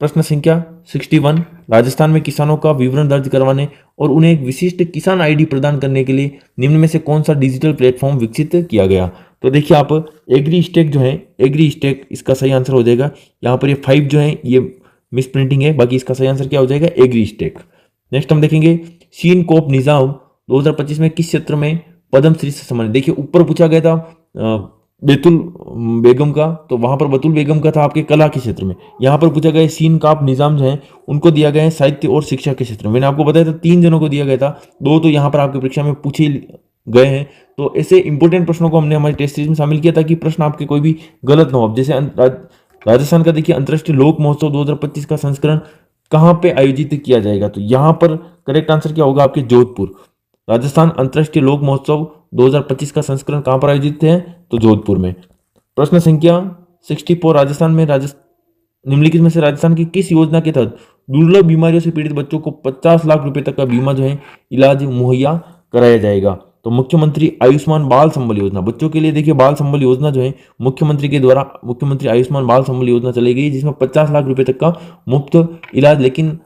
प्रश्न संख्या 61, राजस्थान में किसानों का विवरण दर्ज करवाने और उन्हें एक विशिष्ट किसान आईडी प्रदान करने के लिए निम्न में से कौन सा डिजिटल प्लेटफॉर्म विकसित किया गया? तो देखिए आप एग्री स्टेक जो है, एग्री स्टेक इसका सही आंसर हो जाएगा। यहाँ पर ये 5 जो है ये मिस प्रिंटिंग है, बाकी इसका सही आंसर क्या हो जाएगा? Agree stake. नेक्स्ट हम देखेंगे शीन कोप निजाम 2025 में किस क्षेत्र में पद्मश्री से सम्मानित? देखिए ऊपर पूछा गया था बैतुल बेगम का, तो वहां पर बतुल बेगम का था आपके कला के क्षेत्र में। यहाँ पर पूछा गया शीन काप निजाम जो है उनको दिया गया है साहित्य और शिक्षा के क्षेत्र में। मैंने आपको बताया था 3 जनों को दिया गया था, 2 तो यहाँ पर आपकी परीक्षा में पूछे गए हैं। तो ऐसे इंपोर्टेंट प्रश्नों को हमने हमारी टेस्ट सीरीज में शामिल किया ताकि प्रश्न आपके कोई भी गलत ना हो। जैसे राजस्थान का देखिए अंतर्राष्ट्रीय लोक महोत्सव 2025 का संस्करण कहाँ पे आयोजित किया जाएगा? तो यहाँ पर करेक्ट आंसर क्या होगा? आपके जोधपुर। राजस्थान अंतर्राष्ट्रीय लोक महोत्सव 2025 का संस्करण कहाँ पर आयोजित है? तो जोधपुर में। प्रश्न संख्या 64, राजस्थान में निम्नलिखित में से राजस्थान की किस योजना के तहत दुर्लभ बीमारियों से पीड़ित बच्चों को 50 लाख रुपए तक का बीमा जो है इलाज मुहैया कराया जाएगा? तो मुख्यमंत्री आयुष्मान बाल संबल योजना, बच्चों के लिए देखिए बाल संबल योजना जो है मुख्यमंत्री के द्वारा मुख्यमंत्री आयुष्मान बाल संबल योजना चलाई गई, जिसमें 50 लाख रुपए तक का मुफ्त इलाज, लेकिन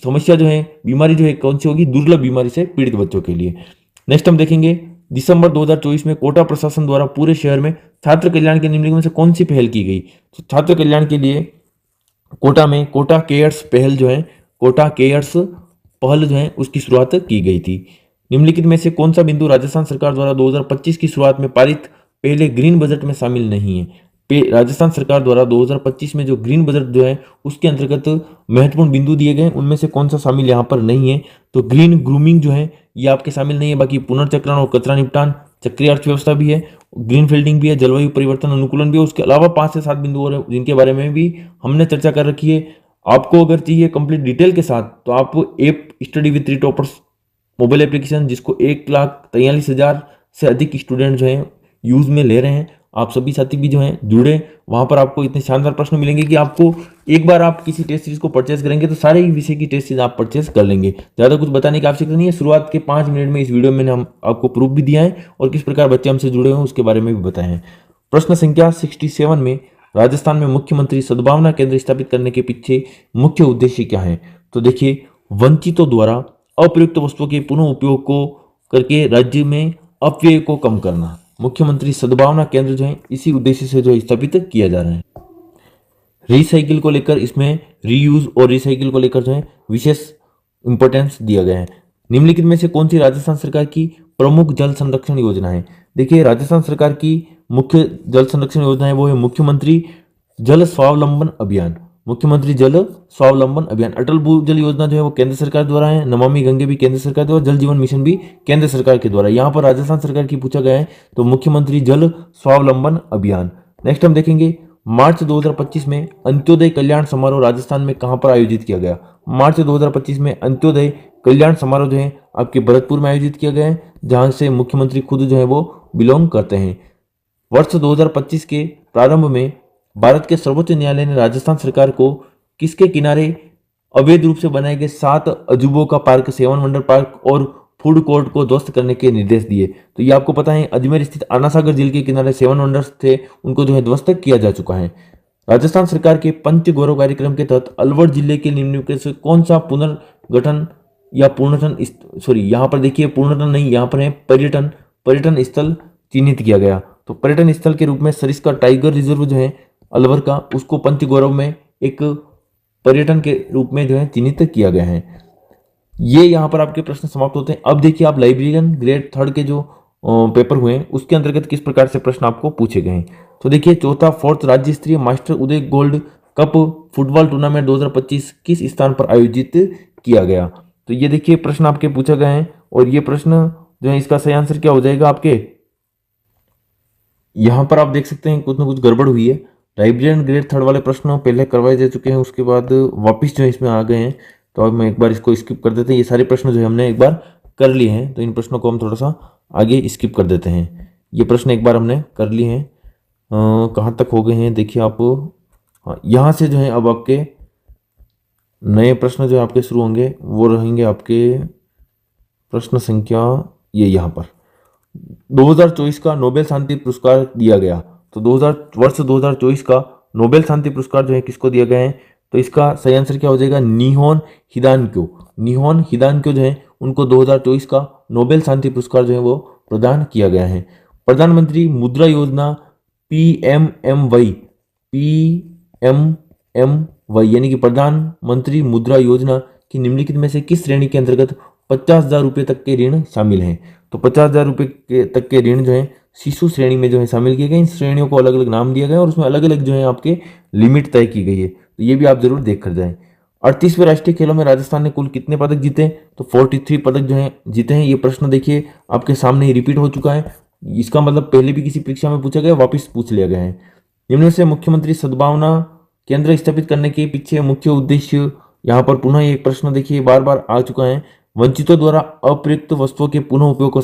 समस्या जो है, बीमारी जो है कौन सी होगी? दुर्लभ बीमारी से पीड़ित बच्चों के लिए। नेक्स्ट हम देखेंगे दिसंबर 2024 में कोटा प्रशासन द्वारा पूरे शहर में छात्र कल्याण के निम्नलिखित में से कौन सी पहल की गई? तो छात्र कल्याण के लिए कोटा में कोटा केयर्स पहल जो है, कोटा केयर्स पहल जो है उसकी शुरुआत की गई थी। निम्नलिखित में से कौन सा बिंदु राजस्थान सरकार द्वारा 2025 की शुरुआत में पारित पहले ग्रीन बजट में शामिल नहीं है? राजस्थान सरकार द्वारा 2025 में जो ग्रीन बजट जो है उसके अंतर्गत महत्वपूर्ण बिंदु दिए गए, उनमें से कौन सा शामिल यहाँ पर नहीं है? तो ग्रीन ग्रूमिंग जो है ये आपके शामिल नहीं है। बाकी पुनर्चक्रण और कचरा निपटान, चक्रीय अर्थव्यवस्था भी है, ग्रीन फील्डिंग भी है, जलवायु परिवर्तन अनुकूलन भी है। उसके अलावा 5 से 7 बिंदु और जिनके बारे में भी हमने चर्चा कर रखी है। आपको अगर चाहिए कंप्लीट डिटेल के साथ तो आप app study with 3 toppers mobile application, जिसको 1,43,000 से अधिक स्टूडेंट जो हैं यूज में ले रहे हैं, आप सभी साथी भी जो हैं जुड़े, वहां पर आपको इतने शानदार प्रश्न मिलेंगे कि आपको एक बार आप किसी टेस्ट सीरीज को परचेज करेंगे तो सारे ही विषय की टेस्ट सीरीज आप परचेज कर लेंगे। ज़्यादा कुछ बताने की आवश्यकता नहीं है। शुरुआत के 5 मिनट में इस वीडियो में हम आपको प्रूफ भी दिया है और किस प्रकार बच्चे हमसे जुड़े हुए उसके बारे में भी बताए हैं। प्रश्न संख्या 67 में राजस्थान में मुख्यमंत्री सद्भावना केंद्र स्थापित करने के पीछे मुख्य उद्देश्य क्या है? तो देखिए वंचितों द्वारा अप्रयुक्त वस्तुओं के पुनः उपयोग को करके राज्य में अपव्यय को कम करना। मुख्यमंत्री सद्भावना केंद्र जो है इसी उद्देश्य से जो स्थापित किया जा रहा है। रिसाइकिल को लेकर इसमें रीयूज और रिसाइकिल को लेकर जो है विशेष इंपॉर्टेंस दिया गया है। निम्नलिखित में से कौन सी राजस्थान सरकार की प्रमुख जल संरक्षण योजना है? देखिए राजस्थान सरकार की मुख्य जल संरक्षण योजना है वो है मुख्यमंत्री जल स्वावलंबन अभियान। मुख्यमंत्री जल स्वावलंबन अभियान। अटल भूजल योजना जो है वो केंद्र सरकार द्वारा है। नमामि गंगे भी केंद्र सरकार द्वारा, जल जीवन मिशन भी केंद्र सरकार के द्वारा। यहाँ पर राजस्थान सरकार की पूछा गया है तो मुख्यमंत्री जल स्वावलंबन अभियान। नेक्स्ट हम देखेंगे मार्च 2025 में अंत्योदय कल्याण समारोह राजस्थान में कहां पर आयोजित किया गया? मार्च 2025 में अंत्योदय कल्याण समारोह जो है आपके भरतपुर में आयोजित किया गया है, जहां से मुख्यमंत्री खुद जो है वो बिलोंग करते हैं। वर्ष 2025 के प्रारंभ में भारत के सर्वोच्च न्यायालय ने राजस्थान सरकार को किसके किनारे अवैध रूप से बनाए गए 7 अजूबों का पार्क, 7 वंडर पार्क और फूड कोर्ट को ध्वस्त करने के निर्देश दिए? तो ये आपको पता है अजमेर स्थित आना सागर झील के किनारे 7 वंडर्स थे, उनको जो है ध्वस्त किया जा चुका है। राजस्थान सरकार के पंच गौरव कार्यक्रम के तहत अलवर जिले के निम्नलिखित से कौन सा पुनर्गठन या यहाँ पर देखिए पूर्णतन नहीं, यहाँ पर है पर्यटन स्थल चिन्हित किया गया। तो पर्यटन स्थल के रूप में सरिस्का टाइगर रिजर्व जो है अलवर का, उसको पंचगौरव में एक पर्यटन के रूप में जो है चिन्हित किया गया है। ये यहाँ पर आपके प्रश्न समाप्त होते हैं। अब देखिए आप लाइब्रेरियन ग्रेड 3 के जो पेपर हुए हैं उसके अंतर्गत किस प्रकार से प्रश्न आपको पूछे गए हैं। तो देखिए चौथा 4th राज्य स्तरीय master Uday gold cup football tournament 2025 किस स्थान पर आयोजित किया गया। तो ये देखिए प्रश्न आपके पूछा गया है और ये प्रश्न जो है इसका सही आंसर क्या हो जाएगा आपके, यहाँ पर आप देख सकते हैं कुछ ना कुछ गड़बड़ हुई है। लाइब्रेरियन ग्रेड 3 वाले प्रश्न पहले करवाए जा चुके हैं, उसके बाद वापस जो है इसमें आ गए हैं। तो अब मैं एक बार इसको स्किप कर देते हैं। ये सारे प्रश्न जो है हमने एक बार कर लिए हैं, तो इन प्रश्नों को हम थोड़ा सा आगे स्किप कर देते हैं। ये प्रश्न एक बार हमने कर लिए हैं। कहाँ तक हो गए हैं देखिए आप। हाँ, यहाँ से जो है अब आपके नए प्रश्न जो आपके शुरू होंगे वो रहेंगे आपके प्रश्न संख्या ये यहाँ पर 2024 का नोबेल शांति पुरस्कार दिया गया। तो वर्ष 2024 का नोबेल शांति पुरस्कार जो है किसको दिया गया है। तो इसका सही आंसर क्या हो जाएगा, निहोन हिदानक्यो जो है उनको 2024 का नोबेल शांति पुरस्कार जो है वो प्रदान किया गया है। प्रधानमंत्री मुद्रा योजना PMMY यानी कि प्रधानमंत्री मुद्रा योजना की निम्नलिखित में से किस श्रेणी के अंतर्गत 50,000 रुपये तक के ऋण शामिल हैं। तो 50,000 रुपये तक के ऋण जो है शिशु श्रेणी में जो है शामिल किए गए। इन श्रेणियों को अलग अलग नाम दिया गया और उसमें अलग अलग जो है आपके लिमिट तय की गई है। तो ये भी आप जरूर देख कर जाएं। 38वें राष्ट्रीय खेलों में राजस्थान ने कुल कितने पदक जीते। तो 43 पदक जो है जीते हैं। ये प्रश्न देखिए आपके सामने ही रिपीट हो चुका है। इसका मतलब पहले भी किसी परीक्षा में पूछा गया, वापिस पूछ लिया गया है। निम्न से मुख्यमंत्री सद्भावना केंद्र स्थापित करने के पीछे मुख्य उद्देश्य, यहाँ पर पुनः एक प्रश्न देखिए बार बार आ चुका है। वंचितों द्वारा अप्रयुक्त वस्तुओं के पुनः उपयोग को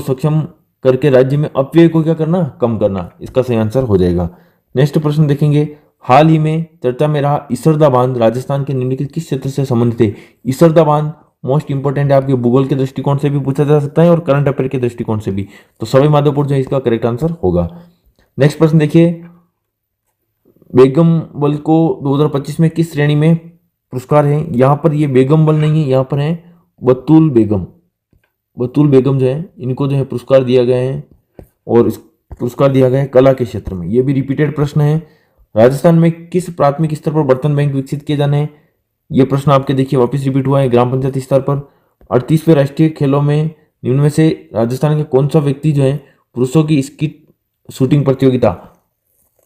सक्षम करके राज्य में अपव्यय को क्या करना, कम करना। इसका सही आंसर हो जाएगा। नेक्स्ट प्रश्न देखेंगे, हाल ही में चर्चा में रहा इसरदा बांध राजस्थान के निम्नलिखित किस क्षेत्र से संबंधित है। इसरदा बांध मोस्ट इंपोर्टेंट है, आपके भूगोल के दृष्टिकोण से भी पूछा जा सकता है और करंट अफेयर के दृष्टिकोण से भी। तो सवाई माधोपुर जो है इसका करेक्ट आंसर होगा। नेक्स्ट प्रश्न देखिए, बेगम बल को 2025 में किस श्रेणी में पुरस्कार है। यहाँ पर ये बेगम बल नहीं है, यहाँ पर है बतूल बेगम जो है इनको जो है पुरस्कार दिया गया है और इस पुरस्कार दिया गया है कला के क्षेत्र में। ये भी रिपीटेड प्रश्न है। राजस्थान में किस प्राथमिक स्तर पर बर्तन बैंक विकसित किए जाने हैं। ये प्रश्न आपके देखिए वापस रिपीट हुआ है ग्राम पंचायत स्तर पर। 38वें राष्ट्रीय खेलों में निम्न में से राजस्थान के कौन सा व्यक्ति जो है पुरुषों की स्किट शूटिंग प्रतियोगिता,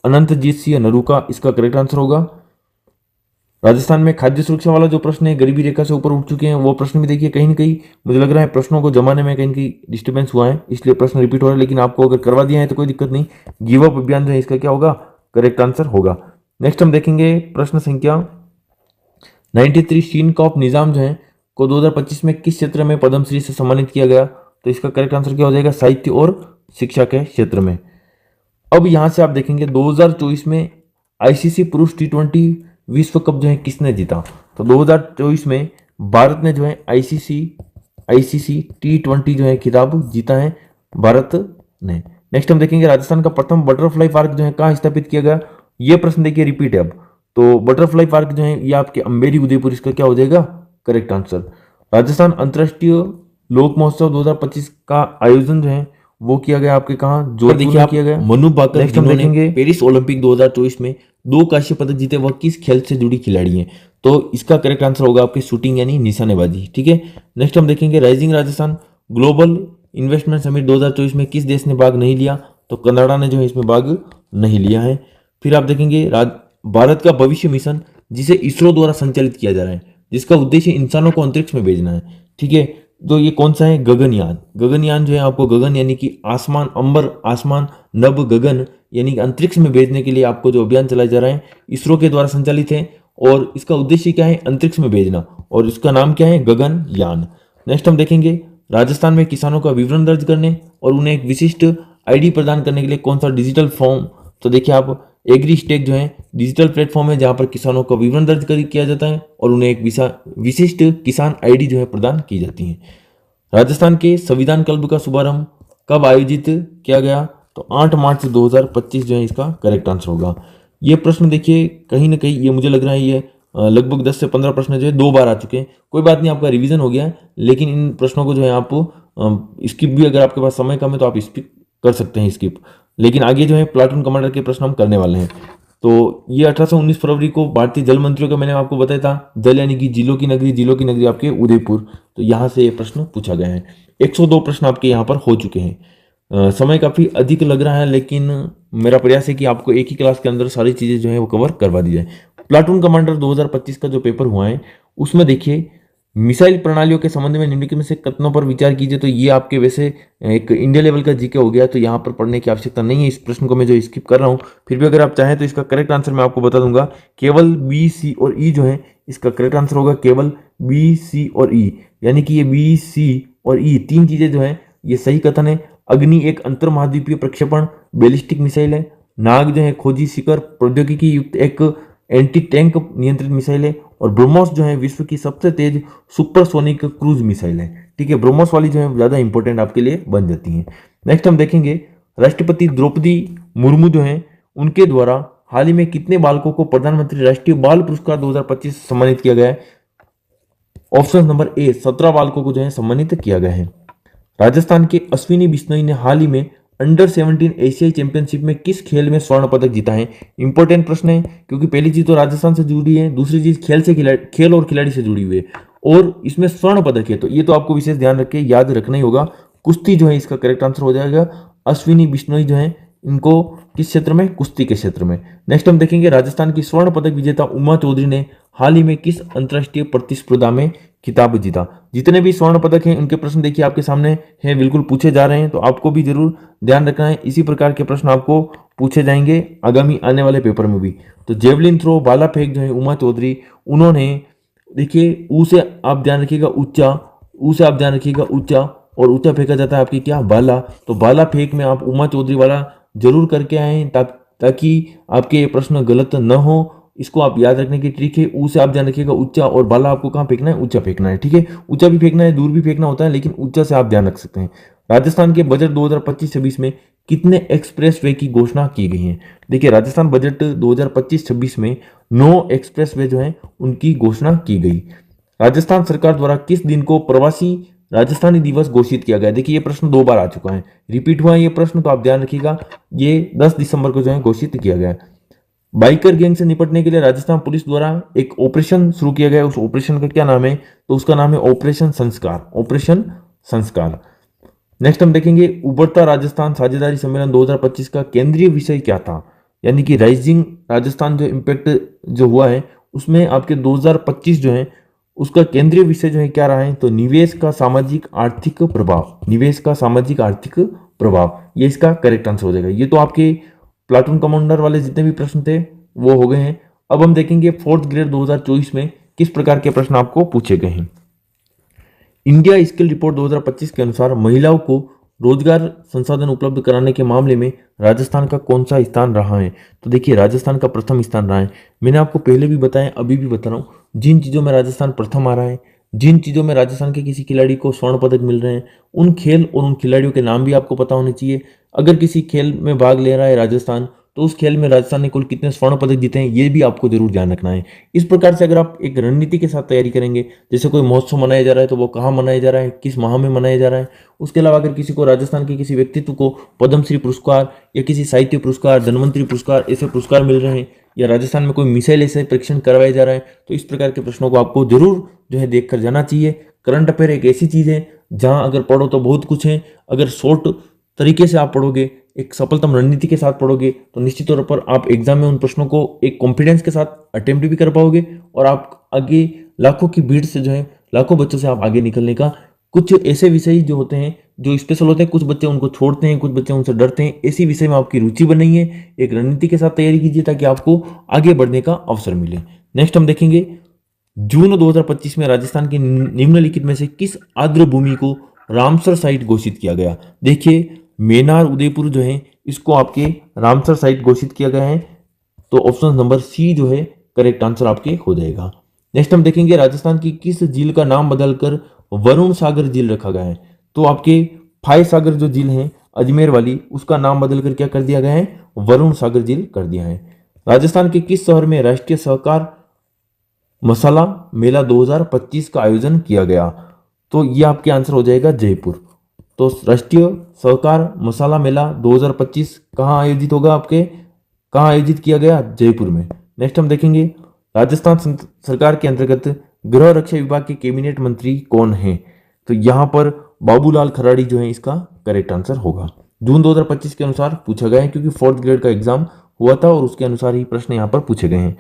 अनंतजीत सिंह नरूका इसका करेक्ट आंसर होगा। राजस्थान में खाद्य सुरक्षा वाला जो प्रश्न है, गरीबी रेखा से ऊपर उठ चुके हैं, वो प्रश्न भी देखिए कहीं ना कहीं मुझे लग रहा है प्रश्नों को जमाने में कहीं कहीं डिस्टर्बेंस हुआ है, इसलिए प्रश्न रिपीट हो रहा है। लेकिन आपको अगर करवा दिया है तो कोई दिक्कत नहीं। गिव अप अभियान जो है इसका क्या होगा, करेक्ट आंसर होगा। नेक्स्ट हम देखेंगे प्रश्न संख्या 93, शीन कॉप निजाम जो है को 2025 में किस क्षेत्र में पद्मश्री से सम्मानित किया गया। तो इसका करेक्ट आंसर क्या हो जाएगा, साहित्य और शिक्षा के क्षेत्र में। अब यहां से आप देखेंगे 2024 में आईसीसी पुरुष T20 विश्व कप जो है किसने जीता। तो 2024 में भारत ने जो है आईसीसी T20 जो है खिताब जीता है भारत ने। नेक्स्ट हम देखेंगे राजस्थान का प्रथम बटरफ्लाई पार्क जो है कहाँ स्थापित किया गया। ये प्रश्न देखिए रिपीट है अब। तो बटरफ्लाई पार्क जो है ये आपके अंबेरी उदयपुर, इसका क्या हो जाएगा, करेक्ट आंसर। राजस्थान अंतर्राष्ट्रीय लोक महोत्सव 2025 का आयोजन जो है वो किया गया आपके कहाँ, जोधपुर में किया गया। मनु भाकर जिन्होंने पेरिस ओलंपिक 2024 में 2 कांस्य पदक जीते, वह किस खेल से जुड़ी खिलाड़ी हैं। तो इसका करेक्ट आंसर होगा आपके शूटिंग यानी निशानेबाजी। ठीक है, नेक्स्ट हम देखेंगे rising Rajasthan global investment summit 2024 में किस देश ने भाग नहीं लिया। तो कनाडा ने जो है इसमें भाग नहीं लिया है। फिर आप देखेंगे भारत का भविष्य मिशन जिसे इसरो द्वारा संचालित किया जा रहा है, जिसका उद्देश्य इंसानों को अंतरिक्ष में भेजना है। ठीक है, तो ये कौन सा है, गगनयान। गगनयान जो है आपको गगन यानी कि आसमान, अंबर, आसमान, नभ, गगन यानी कि अंतरिक्ष में भेजने के लिए आपको जो अभियान चलाया जा रहा है इसरो के द्वारा संचालित है और इसका उद्देश्य क्या है, अंतरिक्ष में भेजना, और इसका नाम क्या है, गगनयान। नेक्स्ट हम देखेंगे राजस्थान में किसानों का विवरण दर्ज करने और उन्हें एक विशिष्ट आईडी प्रदान करने के लिए कौन सा डिजिटल फॉर्म। तो देखिए आप एग्री स्टेक जो है डिजिटल प्लेटफॉर्म है जहां पर किसानों का विवरण दर्ज किया जाता है और उन्हें एक विशिष्ट किसान आईडी जो है प्रदान की जाती है। राजस्थान के संविधान क्लब का शुभारंभ कब आयोजित किया गया। तो 8 मार्च 2025 जो है इसका करेक्ट आंसर होगा। ये प्रश्न देखिए कहीं ना कहीं ये मुझे लग रहा है ये लगभग 10 से 15 प्रश्न जो है 2 बार आ चुके हैं। कोई बात नहीं, आपका रिवीजन हो गया है, लेकिन इन प्रश्नों को जो है आप स्किप भी, अगर आपके पास समय कम है तो आप स्किप कर सकते हैं स्किप। लेकिन आगे जो है प्लाटून कमांडर के प्रश्न हम करने वाले हैं। तो ये 1819 फरवरी को भारतीय जल मंत्रियों का मैंने आपको बताया था, जल यानी कि जिलों की नगरी आपके उदयपुर, तो यहाँ से ये प्रश्न पूछा गया है। 102 प्रश्न आपके यहाँ पर हो चुके हैं। समय काफ़ी अधिक लग रहा है, लेकिन मेरा प्रयास है कि आपको एक ही क्लास के अंदर सारी चीज़ें जो है वो कवर करवा दी जाए। प्लाटून कमांडर 2025 का जो पेपर हुआ है उसमें देखिए, मिसाइल प्रणालियों के संबंध में निम्नलिखित में से कथनों पर विचार कीजिए। तो ये आपके वैसे एक इंडिया लेवल का जीके हो गया, तो यहाँ पर पढ़ने की आवश्यकता नहीं है। इस प्रश्न को मैं जो स्किप कर रहा हूँ, फिर भी अगर आप चाहें तो इसका करेक्ट आंसर मैं आपको बता दूंगा। केवल बी, सी और ई जो है इसका करेक्ट आंसर होगा, केवल बी, सी और ई, यानी कि ये बी, सी और ई तीन चीजें जो है ये सही कथन है। अग्नि एक अंतर महाद्वीपीय प्रक्षेपण बैलिस्टिक मिसाइल है। नाग जो है खोजी शिखर प्रौद्योगिकी युक्त एक एंटी टैंक नियंत्रित मिसाइल है। और ब्रह्मोस जो है विश्व की सबसे तेज सुपरसोनिक क्रूज मिसाइल है। ठीक है, ब्रह्मोस वाली जो है ज्यादा इंपॉर्टेंट आपके लिए बन जाती है। नेक्स्ट हम देखेंगे, राष्ट्रपति द्रौपदी मुर्मू जो है उनके द्वारा हाल ही में कितने बालकों को प्रधानमंत्री राष्ट्रीय बाल पुरस्कार 2025 सम्मानित किया गया है? ऑप्शन नंबर ए, 17 बालकों को जो है सम्मानित किया गया है। राजस्थान के अश्विनी बिश्नोई ने हाल ही में अंडर 17 एशियाई चैंपियनशिप में किस खेल में स्वर्ण पदक जीता है? इंपॉर्टेंट प्रश्न है, क्योंकि पहली चीज तो राजस्थान से जुड़ी है, दूसरी चीज खेल और खिलाड़ी से जुड़ी हुई है, और इसमें स्वर्ण पदक है, तो ये तो आपको विशेष ध्यान रख के याद रखना ही होगा। कुश्ती जो है इसका करेक्ट आंसर हो जाएगा। अश्विनी बिश्नोई जो है इनको किस क्षेत्र में? कुश्ती के क्षेत्र में। नेक्स्ट हम देखेंगे, राजस्थान की स्वर्ण पदक विजेता उमा चौधरी ने हाल ही में किस अंतर्राष्ट्रीय प्रतिस्पर्धा में खिताब जीता? जितने भी स्वर्ण पदक हैं उनके प्रश्न देखिए आपके सामने हैं, बिल्कुल पूछे जा रहे हैं, तो आपको भी जरूर ध्यान रखना है। इसी प्रकार के प्रश्न आपको पूछे जाएंगे आगामी आने वाले पेपर में भी। तो जेवलिन थ्रो, भाला फेंक जो है उमा चौधरी, उन्होंने देखिए ऊ से आप ध्यान रखिएगा ऊंचा, ऊ से आप ध्यान रखिएगा ऊंचा, और ऊंचा फेंका जाता है आपकी क्या? भाला। तो भाला फेंक में आप उमा चौधरी वाला जरूर करके आए, ताकि आपके ये प्रश्न गलत न हो। इसको आप याद रखने की ट्रिक है। ऊ से आप ध्यान रखिएगा ऊंचा, और भाला आपको कहाँ फेंकना है? ऊंचा फेंकना है। ठीक है, ऊंचा भी फेंकना है, दूर भी फेंकना होता है, लेकिन ऊंचा से आप ध्यान रख सकते हैं। राजस्थान के बजट 2025-26 में कितने एक्सप्रेस वे की घोषणा की गई है? देखिए, राजस्थान बजट 2025-26 में 9 एक्सप्रेस वे जो है उनकी घोषणा की गई। राजस्थान सरकार द्वारा किस दिन को प्रवासी राजस्थानी दिवस घोषित किया गया? देखिए, ये प्रश्न 2 बार आ चुका है, रिपीट हुआ है ये प्रश्न, तो आप ध्यान रखिएगा। ये 10 दिसंबर को जो है घोषित किया गया। बाइकर गैंग से निपटने के लिए राजस्थान पुलिस द्वारा एक ऑपरेशन शुरू किया गया है। उस ऑपरेशन का क्या नाम है? तो उसका नाम है ऑपरेशन संस्कार, ऑपरेशन संस्कार। नेक्स्ट हम देखेंगे, उभरता राजस्थान साझेदारी सम्मेलन 2025 का केंद्रीय विषय क्या था? यानी कि राइजिंग राजस्थान जो इम्पैक्ट जो हुआ है उसमें आपके 2025 जो है उसका केंद्रीय विषय जो है क्या रहा है? तो निवेश का सामाजिक आर्थिक प्रभाव, निवेश का सामाजिक आर्थिक प्रभाव, ये इसका करेक्ट आंसर हो जाएगा। ये तो आपके प्लाटून कमांडर वाले जितने भी प्रश्न थे वो हो गए हैं। अब हम देखेंगे 4th ग्रेड 2024 में किस प्रकार के प्रश्न आपको पूछे गए हैं। इंडिया स्किल रिपोर्ट 2025 के अनुसार महिलाओं को रोजगार संसाधन उपलब्ध कराने के मामले में राजस्थान का कौन सा स्थान रहा है? तो देखिए, राजस्थान का प्रथम स्थान रहा है। मैंने आपको पहले भी बताया, अभी भी बता रहा हूँ, जिन चीज़ों में राजस्थान प्रथम आ रहा है, जिन चीज़ों में राजस्थान के किसी खिलाड़ी को स्वर्ण पदक मिल रहे हैं, उन खेल और उन खिलाड़ियों के नाम भी आपको पता होने चाहिए। अगर किसी खेल में भाग ले रहा है राजस्थान, तो उस खेल में राजस्थान ने कुल कितने स्वर्ण पदक जीते हैं ये भी आपको जरूर ध्यान रखना है। इस प्रकार से अगर आप एक रणनीति के साथ तैयारी करेंगे, जैसे कोई महोत्सव मनाया जा रहा है तो वो कहाँ मनाया जा रहा है, किस माह में मनाया जा रहा है, उसके अलावा अगर किसी को राजस्थान के किसी व्यक्तित्व को पद्मश्री पुरस्कार या किसी साहित्य पुरस्कार, धनवंतरी पुरस्कार, ऐसे पुरस्कार मिल रहे हैं, या राजस्थान में कोई मिसाइल ऐसे परीक्षण करवाया जा रहा है, तो इस प्रकार के प्रश्नों को आपको जरूर जो है देख कर जाना चाहिए। करंट अफेयर एक ऐसी चीज है जहां अगर पढ़ो तो बहुत कुछ है, अगर शॉर्ट तरीके से आप पढ़ोगे, एक सफलतम रणनीति के साथ पढ़ोगे, तो निश्चित तौर पर आप एग्जाम में उन प्रश्नों को एक कॉन्फिडेंस के साथ अटेम्प्ट भी कर पाओगे, और आप आगे लाखों की भीड़ से जो है, लाखों बच्चों से आप आगे निकलने का, कुछ ऐसे विषय जो होते हैं जो स्पेशल होते हैं, कुछ बच्चे उनको छोड़ते हैं, कुछ बच्चे उनसे डरते हैं, ऐसी विषय में आपकी रुचि बनाइए, एक रणनीति के साथ तैयारी कीजिए ताकि आपको आगे बढ़ने का अवसर मिले। नेक्स्ट हम देखेंगे, जून 2025 में राजस्थान के निम्नलिखित में से किस आर्द्र भूमि को रामसर साइट घोषित किया गया? देखिए, मेनार उदयपुर जो है इसको आपके रामसर साइट घोषित किया गया है, तो ऑप्शन नंबर सी जो है करेक्ट आंसर आपके हो जाएगा। नेक्स्ट हम देखेंगे, राजस्थान की किस झील का नाम बदलकर वरुण सागर झील रखा गया है? तो आपके फाय सागर जो झील है अजमेर वाली, उसका नाम बदलकर क्या कर दिया गया है? वरुण सागर झील कर दिया है। राजस्थान के किस शहर में राष्ट्रीय सहकार मसाला मेला 2025 का आयोजन किया गया? तो ये आपके आंसर हो जाएगा जयपुर। तो राष्ट्रीय सहकार मसाला मेला 2025 कहाँ आयोजित होगा आपके, कहाँ आयोजित किया गया? जयपुर में। नेक्स्ट हम देखेंगे राजस्थान सरकार के अंतर्गत गृह रक्षा विभाग के कैबिनेट मंत्री कौन हैं? तो यहाँ पर बाबूलाल खराड़ी जो है इसका करेक्ट आंसर होगा। जून 2025 के अनुसार पूछा गया है, क्योंकि 4th ग्रेड का एग्जाम हुआ था और उसके अनुसार ही प्रश्न यहाँ पर पूछे गए हैं।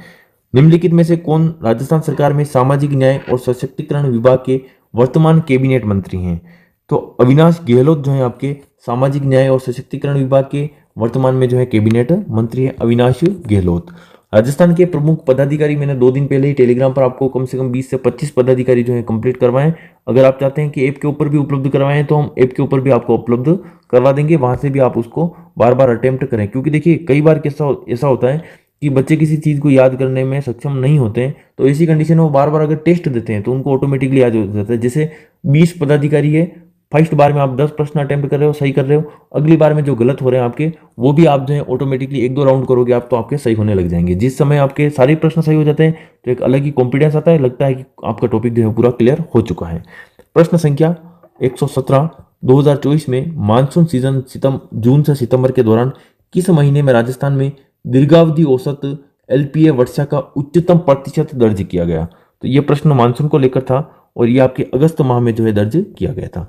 निम्नलिखित में से कौन राजस्थान सरकार में सामाजिक न्याय और सशक्तिकरण विभाग के वर्तमान कैबिनेट मंत्री हैं? तो अविनाश गहलोत जो है आपके सामाजिक न्याय और सशक्तिकरण विभाग के वर्तमान में जो है कैबिनेट मंत्री है, अविनाश गहलोत। राजस्थान के प्रमुख पदाधिकारी मैंने 2 दिन पहले ही टेलीग्राम पर आपको कम से कम 20 से 25 पदाधिकारी जो है कंप्लीट करवाएं। अगर आप चाहते हैं कि ऐप के ऊपर भी उपलब्ध करवाएं तो हम ऐप के ऊपर भी आपको उपलब्ध करवा देंगे, वहां से भी आप उसको बार बार अटेम्प्ट करें। क्योंकि देखिए कई बार ऐसा होता है कि बच्चे किसी चीज़ को याद करने में सक्षम नहीं होते हैं, तो ऐसी कंडीशन में वो बार बार अगर टेस्ट देते हैं तो उनको ऑटोमेटिकली याद हो जाता है। जैसे 20 पदाधिकारी है, फर्स्ट बार में आप 10 प्रश्न अटेम्प्ट कर रहे हो, सही कर रहे हो, अगली बार में जो गलत हो रहे हैं आपके वो भी आप जो है ऑटोमेटिकली 1-2 राउंड करोगे आप तो आपके सही होने लग जाएंगे। जिस समय आपके सारे प्रश्न सही हो जाते हैं तो एक अलग ही कॉन्फिडेंस आता है, लगता है कि आपका टॉपिक जो है पूरा क्लियर हो चुका है। प्रश्न संख्या 117, 2024 में मानसून सीजन जून से सितंबर के दौरान किस महीने में राजस्थान में दीर्घावधि औसत LPA वर्षा का उच्चतम प्रतिशत दर्ज किया गया? तो ये प्रश्न मानसून को लेकर था और ये आपके अगस्त माह में जो है दर्ज किया गया था।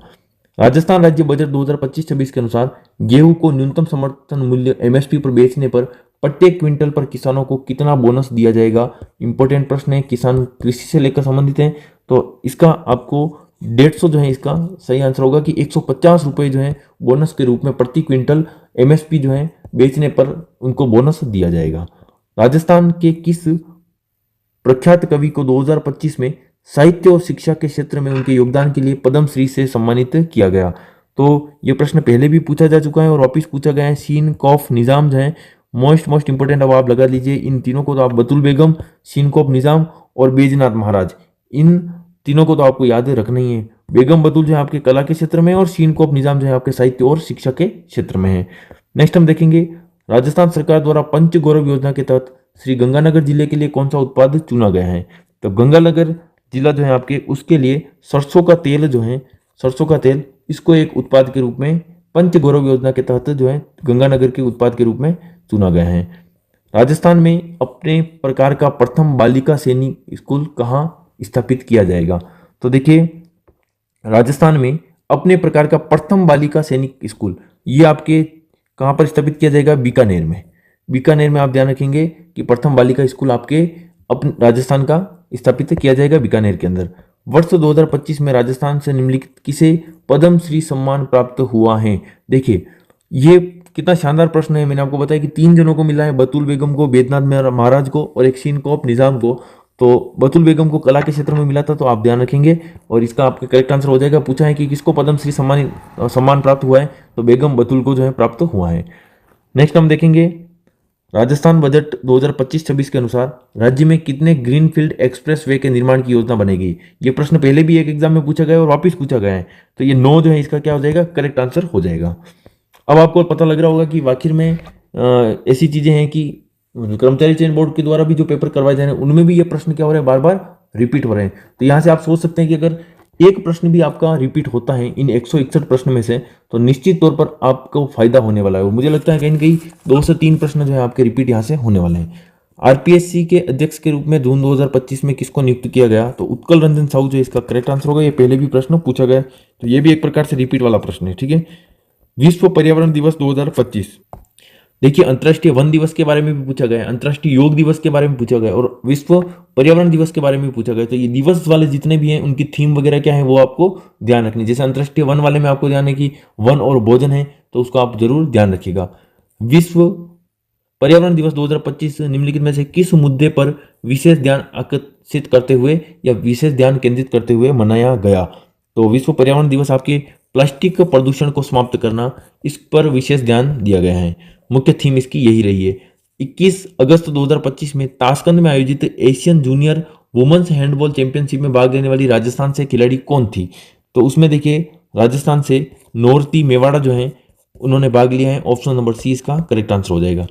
राजस्थान राज्य बजट 2025-26 के अनुसार गेहूं को न्यूनतम समर्थन मूल्य MSP पर बेचने पर प्रत्येक क्विंटल पर किसानों को कितना बोनस दिया जाएगा? इंपॉर्टेंट प्रश्न है, किसान कृषि से लेकर संबंधित हैं, तो इसका आपको 150 जो है इसका सही आंसर होगा कि 150 रुपये जो है बोनस के रूप में प्रति क्विंटल MSP जो है बेचने पर उनको बोनस दिया जाएगा। राजस्थान के किस प्रख्यात कवि को 2025 में साहित्य और शिक्षा के क्षेत्र में उनके योगदान के लिए पद्म श्री से सम्मानित किया गया? तो ये प्रश्न पहले भी पूछा जा चुका है और वापिस पूछा गया है। शीन कॉफ निजाम जो है मोस्ट इंपोर्टेंट, अब आप लगा लीजिए इन तीनों को, तो आप बतुल बेगम, शीन कॉफ निजाम और बैजनाथ महाराज, इन तीनों को तो आपको याद रखना ही है। बेगम बतुल जो है आपके कला के क्षेत्र में और शीन कॉफ निजाम जो है आपके साहित्य और शिक्षा के क्षेत्र में है। नेक्स्ट हम देखेंगे राजस्थान सरकार द्वारा पंच गौरव योजना के तहत श्री गंगानगर जिले के लिए कौन सा उत्पाद चुना गया है? तो गंगानगर जिला जो है आपके उसके लिए सरसों का तेल जो है, सरसों का तेल, इसको एक उत्पाद के रूप में पंच गौरव योजना के तहत जो है गंगानगर के उत्पाद के रूप में चुना गया है। राजस्थान में अपने प्रकार का प्रथम बालिका सैनिक स्कूल कहाँ स्थापित किया जाएगा? तो देखिए राजस्थान में अपने प्रकार का प्रथम बालिका सैनिक स्कूल ये आपके कहाँ पर स्थापित किया जाएगा? बीकानेर में। बीकानेर में आप ध्यान रखेंगे कि प्रथम बालिका स्कूल आपके अपने राजस्थान का स्थापित किया जाएगा बीकानेर के अंदर। वर्ष 2025 में राजस्थान से निम्नलिखित किसे पद्म श्री सम्मान प्राप्त हुआ है? देखिए ये कितना शानदार प्रश्न है। मैंने आपको बताया कि 3 जनों को मिला है, बतुल बेगम को, बैजनाथ महाराज को और एक शीन कॉफ निजाम को। तो बतुल बेगम को कला के क्षेत्र में मिला था, तो आप ध्यान रखेंगे और इसका आपका करेक्ट आंसर हो जाएगा। पूछा है कि किसको पद्म श्री सम्मान प्राप्त हुआ है, तो बेगम बतुल को जो है प्राप्त हुआ है। नेक्स्ट हम देखेंगे राजस्थान बजट 2025-26 के अनुसार राज्य में कितने ग्रीनफील्ड एक्सप्रेस वे के निर्माण की योजना बनेगी? ये प्रश्न पहले भी एक एग्जाम में पूछा गया और वापस पूछा गया है, तो ये 9 जो है इसका क्या हो जाएगा? करेक्ट आंसर हो जाएगा। अब आपको पता लग रहा होगा कि आखिर में ऐसी चीजें हैं कि कर्मचारी चयन बोर्ड के द्वारा भी जो पेपर करवाए जा रहे हैं उनमें भी ये प्रश्न क्या हो रहे हैं? बार बार रिपीट हो रहे हैं। तो यहाँ से आप सोच सकते हैं कि अगर एक प्रश्न भी आपका रिपीट होता है इन 161 प्रश्न में से, तो निश्चित तौर पर आपको फायदा होने वाला है। और मुझे लगता है कहीं ना कहीं 2 से 3 प्रश्न जो है आपके रिपीट यहाँ से होने वाले हैं। RPSC के अध्यक्ष के रूप में जून 2025 में किसको नियुक्त किया गया? तो उत्कल रंजन साहू जो इसका करेक्ट आंसर होगा। ये पहले भी प्रश्न पूछा गया, तो ये भी एक प्रकार से रिपीट वाला प्रश्न है। ठीक है। विश्व पर्यावरण दिवस 2025, देखिए अंतर्राष्ट्रीय वन दिवस के बारे में भी पूछा गया, अंतर्राष्ट्रीय योग दिवस के बारे में पूछा गया और विश्व पर्यावरण दिवस के बारे में भी पूछा गया। तो ये दिवस वाले जितने भी हैं उनकी थीम वगैरह क्या है वो आपको ध्यान रखनी। जैसे अंतर्राष्ट्रीय वन वाले में आपको ध्यान है कि वन और भोजन है, तो उसको आप जरूर ध्यान रखिएगा। विश्व पर्यावरण दिवस 2025 निम्नलिखित में से किस मुद्दे पर विशेष ध्यान आकर्षित करते हुए या विशेष ध्यान केंद्रित करते हुए मनाया गया? तो विश्व पर्यावरण दिवस आपके प्लास्टिक प्रदूषण को समाप्त करना, इस पर विशेष ध्यान दिया गया है। मुख्य थीम इसकी यही रही है। 21 अगस्त 2025 में ताशकंद में आयोजित Asian junior women's handball championship में भाग लेने वाली राजस्थान से खिलाड़ी कौन थी? तो उसमें देखिए राजस्थान से नोरती मेवाड़ा जो है उन्होंने भाग लिया है। ऑप्शन नंबर सी इसका करेक्ट आंसर हो जाएगा।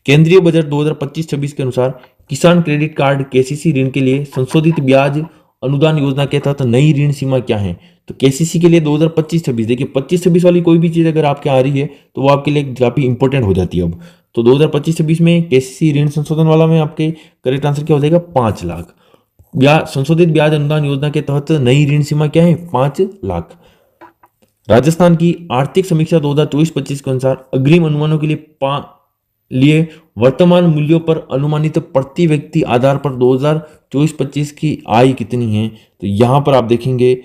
केंद्रीय बजट 2025-26 के अनुसार किसान क्रेडिट कार्ड केसीसी ऋण के लिए संशोधित ब्याज अनुदान योजना के तहत नई ऋण सीमा क्या है? तो केसीसी के लिए 2025-26, देखिए 25-26 वाली कोई भी चीज अगर आपके आ रही है तो वो आपके लिए काफी इंपॉर्टेंट हो जाती है अब। तो 2025-26 में केसीसी ऋण संशोधन वाला में आपके करेक्ट आंसर क्या हो जाएगा? 5 लाख। ब्याज संशोधित ब्याज अनुदान योजना के तहत नई ऋण सीमा क्या है? 5 लाख। राजस्थान की आर्थिक समीक्षा 2024-25 के अनुसार अग्रिम अनुमानों के लिए वर्तमान मूल्यों पर अनुमानित प्रति व्यक्ति आधार पर 2024-25 की आय कितनी है? तो यहां पर आप देखेंगे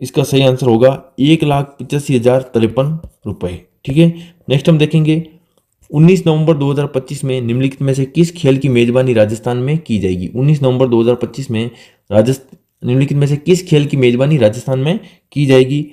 इसका सही आंसर होगा 1,85,053 रुपए। ठीक है, नेक्स्ट हम देखेंगे 19 नवंबर 2025 में निम्नलिखित में से किस खेल की मेजबानी राजस्थान में की जाएगी? 19 नवंबर 2025 में निम्नलिखित में से किस खेल की मेजबानी राजस्थान में की जाएगी?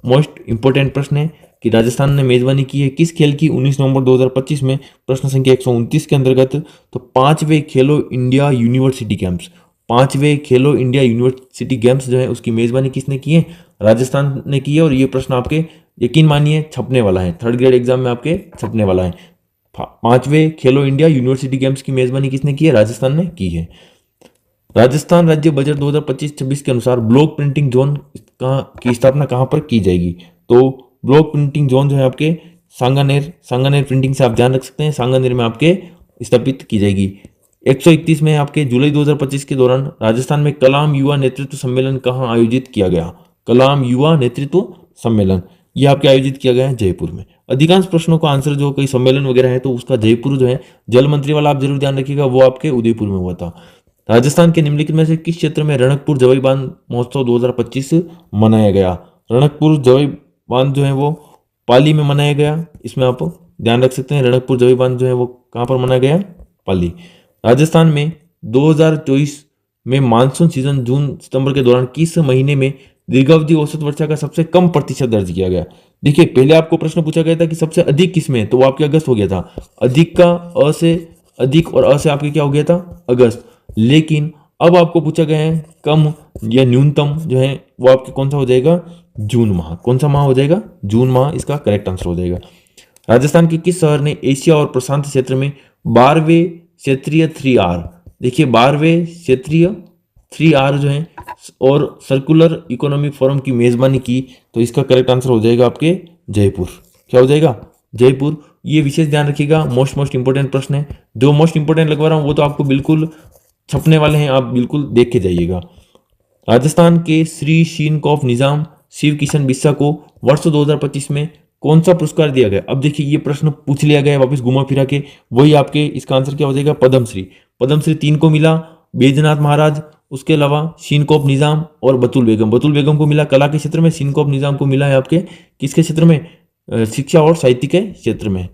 मोस्ट इंपोर्टेंट प्रश्न है कि राजस्थान ने मेजबानी की है किस खेल की 19 नवंबर 2025 में? प्रश्न संख्या 129 के अंतर्गत तो 5वें खेलो इंडिया यूनिवर्सिटी गेम्स, 5वें खेलो इंडिया यूनिवर्सिटी गेम्स जो है उसकी मेजबानी किसने की है? राजस्थान ने की है। और ये प्रश्न आपके यकीन मानिए छपने वाला है, थर्ड ग्रेड एग्जाम में आपके छपने वाला है। 5वें खेलो इंडिया यूनिवर्सिटी गेम्स की मेजबानी किसने की है? राजस्थान ने की है। राजस्थान राज्य बजट 2025-26 के अनुसार ब्लॉक प्रिंटिंग जोन की स्थापना कहां पर की जाएगी? तो ब्लॉक प्रिंटिंग जोन जो है आपके सांगानेर प्रिंटिंग से आप ध्यान रख सकते हैं, सांगानेर में आपके स्थापित की जाएगी। 131 में आपके जुलाई 2025 के दौरान राजस्थान में कलाम युवा नेतृत्व सम्मेलन कहां आयोजित किया गया? कलाम युवा नेतृत्व सम्मेलन ये आपके आयोजित किया गया है जयपुर में। अधिकांश प्रश्नों का आंसर जो कोई सम्मेलन वगैरह है तो उसका जयपुर जो है, जल मंत्री वाला आप जरूर ध्यान रखिएगा, वो आपके उदयपुर में हुआ था। राजस्थान के निम्नलिखित में से किस क्षेत्र में रणकपुर जवई बांध महोत्सव 2025 मनाया गया? रणकपुर जवई बांध जो है वो पाली में मनाया गया, इसमें आप ध्यान रख सकते हैं। रणकपुर जवई बांध जो है वो कहां पर मनाया गया? पाली। राजस्थान में 2024 में मानसून सीजन जून सितंबर के दौरान किस महीने में दीर्घावधि औसत वर्षा का सबसे कम प्रतिशत दर्ज किया गया? देखिए पहले आपको प्रश्न पूछा गया था कि सबसे अधिक किसमें, तो वो आपके अगस्त हो गया था। अधिक का अ से अधिक और अ से आपके क्या हो गया था? अगस्त। लेकिन अब आपको पूछा गया है कम या न्यूनतम जो है वो आपके कौन सा हो जाएगा? जून माह। कौन सा माह हो जाएगा? जून माह इसका करेक्ट आंसर हो जाएगा। राजस्थान के किस शहर ने एशिया और प्रशांत क्षेत्र में 12वें क्षेत्रीय 3R, देखिए 12वें क्षेत्रीय 3R जो है और सर्कुलर इकोनॉमिक फोरम की मेजबानी की? तो इसका करेक्ट आंसर हो जाएगा आपके जयपुर। क्या हो जाएगा? जयपुर। ये विशेष ध्यान रखिएगा, मोस्ट इंपोर्टेंट प्रश्न है। जो मोस्ट इंपोर्टेंट लगवा रहा हूं वो तो आपको बिल्कुल छपने वाले हैं, आप बिल्कुल देख के जाइएगा। राजस्थान के श्री शीन ऑफ निजाम शिव किशन बिस्सा को वर्ष 2025 में कौन सा पुरस्कार दिया गया? अब देखिए ये प्रश्न पूछ लिया गया है वापस घुमा फिरा के, वही आपके इसका आंसर क्या हो जाएगा? पद्मश्री। पद्मश्री 3 को मिला, बैजनाथ महाराज, उसके अलावा शीनकोप निजाम और बतुल बेगम। बतुल बेगम को मिला कला के क्षेत्र में, शीनकोप निजाम को मिला है आपके किसके क्षेत्र में? शिक्षा और साहित्य के क्षेत्र में।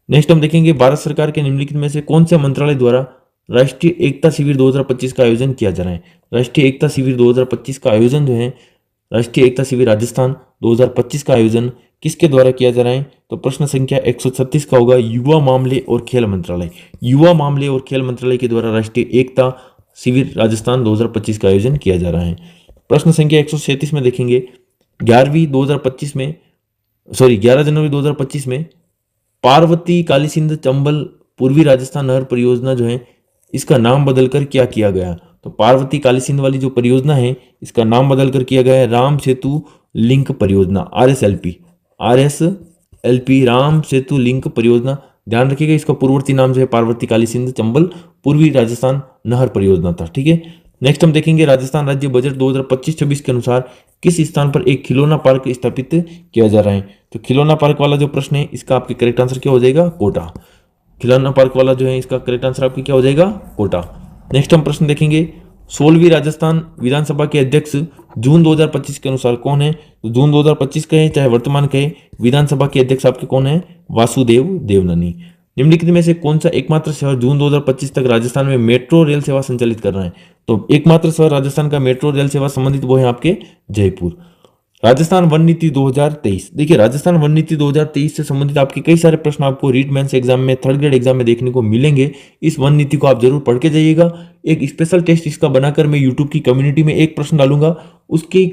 नेक्स्ट हम देखेंगे भारत सरकार के निम्नलिखित में से कौन से मंत्रालय द्वारा राष्ट्रीय एकता शिविर 2025 का आयोजन किया जा रहा है? राष्ट्रीय एकता शिविर 2025 का आयोजन जो है, राष्ट्रीय एकता शिविर राजस्थान 2025 का आयोजन किसके द्वारा किया जा रहा है? तो प्रश्न संख्या 136 का होगा युवा मामले और खेल मंत्रालय। युवा मामले और खेल मंत्रालय के द्वारा राष्ट्रीय एकता शिविर राजस्थान 2025 का आयोजन किया जा रहा है। प्रश्न संख्या 137 में देखेंगे 11 जनवरी 2025 में पार्वती कालीसिंध चंबल पूर्वी राजस्थान नहर परियोजना जो है इसका नाम बदलकर क्या किया गया? तो पार्वती कालीसिंध वाली जो परियोजना है इसका नाम बदलकर किया गया है राम सेतु लिंक परियोजना, RSLP राम सेतु लिंक परियोजना। ध्यान रखिएगा इसका पूर्ववर्ती नाम जो है पार्वती कालीसिंध चंबल पूर्वी राजस्थान नहर परियोजना था। ठीक है, नेक्स्ट हम देखेंगे राजस्थान राज्य बजट 2025-26 के अनुसार किस स्थान पर एक खिलौना पार्क स्थापित किया जा रहा है? तो खिलौना पार्क वाला जो प्रश्न है इसका आपके करेक्ट आंसर क्या हो जाएगा? कोटा। खिलौना पार्क वाला जो है इसका करेक्ट आंसर आपकी क्या हो जाएगा? कोटा। नेक्स्ट हम प्रश्न देखेंगे 16वीं राजस्थान विधानसभा के अध्यक्ष जून 2025 के अनुसार कौन है? तो जून 2025 कहे चाहे वर्तमान कहे, विधानसभा के अध्यक्ष आपके कौन है? वासुदेव देवनानी। निम्नलिखित में से कौन सा एकमात्र शहर जून 2025 तक राजस्थान में मेट्रो रेल सेवा संचालित कर रहा है? तो एकमात्र शहर राजस्थान का मेट्रो रेल सेवा संबंधित वो है आपके जयपुर। राजस्थान वन नीति 2023, देखिए राजस्थान वन नीति 2023 से संबंधित आपके कई सारे प्रश्न आपको रीड मेंस एग्जाम में, थर्ड ग्रेड एग्जाम में देखने को मिलेंगे। इस वन नीति को आप जरूर पढ़ के जाइएगा। एक स्पेशल टेस्ट इसका बनाकर मैं यूट्यूब की कम्युनिटी में एक प्रश्न डालूंगा, उसकी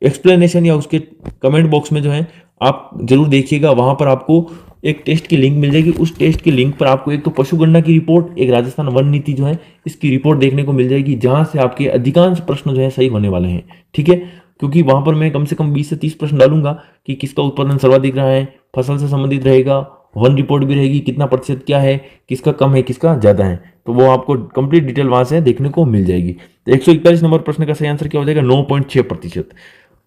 एक्सप्लेनेशन या उसके कमेंट बॉक्स में जो है आप जरूर देखिएगा, वहां पर आपको एक टेस्ट की लिंक मिल जाएगी। उस टेस्ट की लिंक पर आपको एक तो पशु गणना की रिपोर्ट, एक राजस्थान वन नीति जो है इसकी रिपोर्ट देखने को मिल जाएगी, जहां से आपके अधिकांश प्रश्न जो है सही होने वाले हैं। ठीक है, क्योंकि वहां पर मैं कम से कम 20 से 30 प्रश्न डालूंगा कि किसका उत्पादन सर्वाधिक रहा है, फसल से संबंधित रहेगा, वन रिपोर्ट भी रहेगी, कितना प्रतिशत क्या है, किसका कम है, किसका ज्यादा है, तो वो आपको कंप्लीट डिटेल वहां से देखने को मिल जाएगी। तो 141 नंबर प्रश्न का सही आंसर क्या हो जाएगा? 9.6%।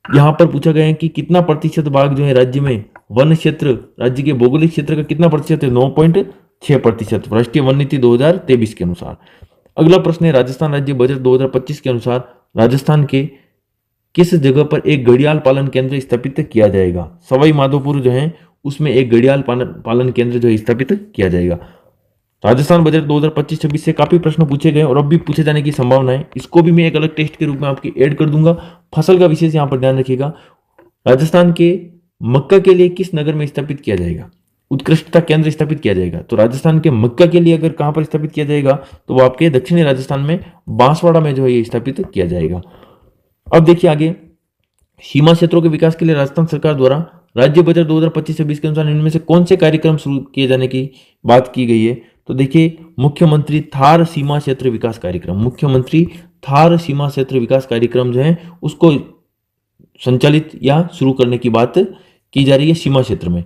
यहाँ पर पूछा गया है कि कितना प्रतिशत भाग जो है राज्य में वन क्षेत्र, राज्य के भौगोलिक क्षेत्र का कितना प्रतिशत है? 9.6% राष्ट्रीय वन नीति 2023 के अनुसार। अगला प्रश्न है, राजस्थान राज्य बजट 2025 के अनुसार राजस्थान के किस जगह पर एक घड़ियाल पालन केंद्र स्थापित किया जाएगा? सवाई माधोपुर जो है उसमें एक घड़ियाल पालन केंद्र जो है स्थापित किया जाएगा। राजस्थान बजट 2025-26 से काफी प्रश्न पूछे गए और अब भी पूछे जाने की संभावना है। इसको भी मैं एक अलग टेस्ट के रूप में आपकी ऐड कर दूंगा। फसल का विशेष यहाँ पर ध्यान रखिएगा। राजस्थान के मक्का के लिए किस नगर में स्थापित किया जाएगा? उत्कृष्टता केंद्र स्थापित किया जाएगा। तो राजस्थान के मक्का के लिए अगर कहां पर स्थापित किया जाएगा तो वो आपके दक्षिणी राजस्थान में बांसवाड़ा में जो है ये स्थापित किया जाएगा। अब देखिए आगे, सीमा क्षेत्रों के विकास के लिए राजस्थान सरकार द्वारा राज्य बजट 2025-26 के अनुसार इनमें से कौन से कार्यक्रम शुरू किए जाने की बात की गई है? तो देखिए, मुख्यमंत्री थार सीमा क्षेत्र विकास कार्यक्रम, मुख्यमंत्री थार सीमा क्षेत्र विकास कार्यक्रम जो है उसको संचालित या शुरू करने की बात की जा रही है सीमा क्षेत्र में।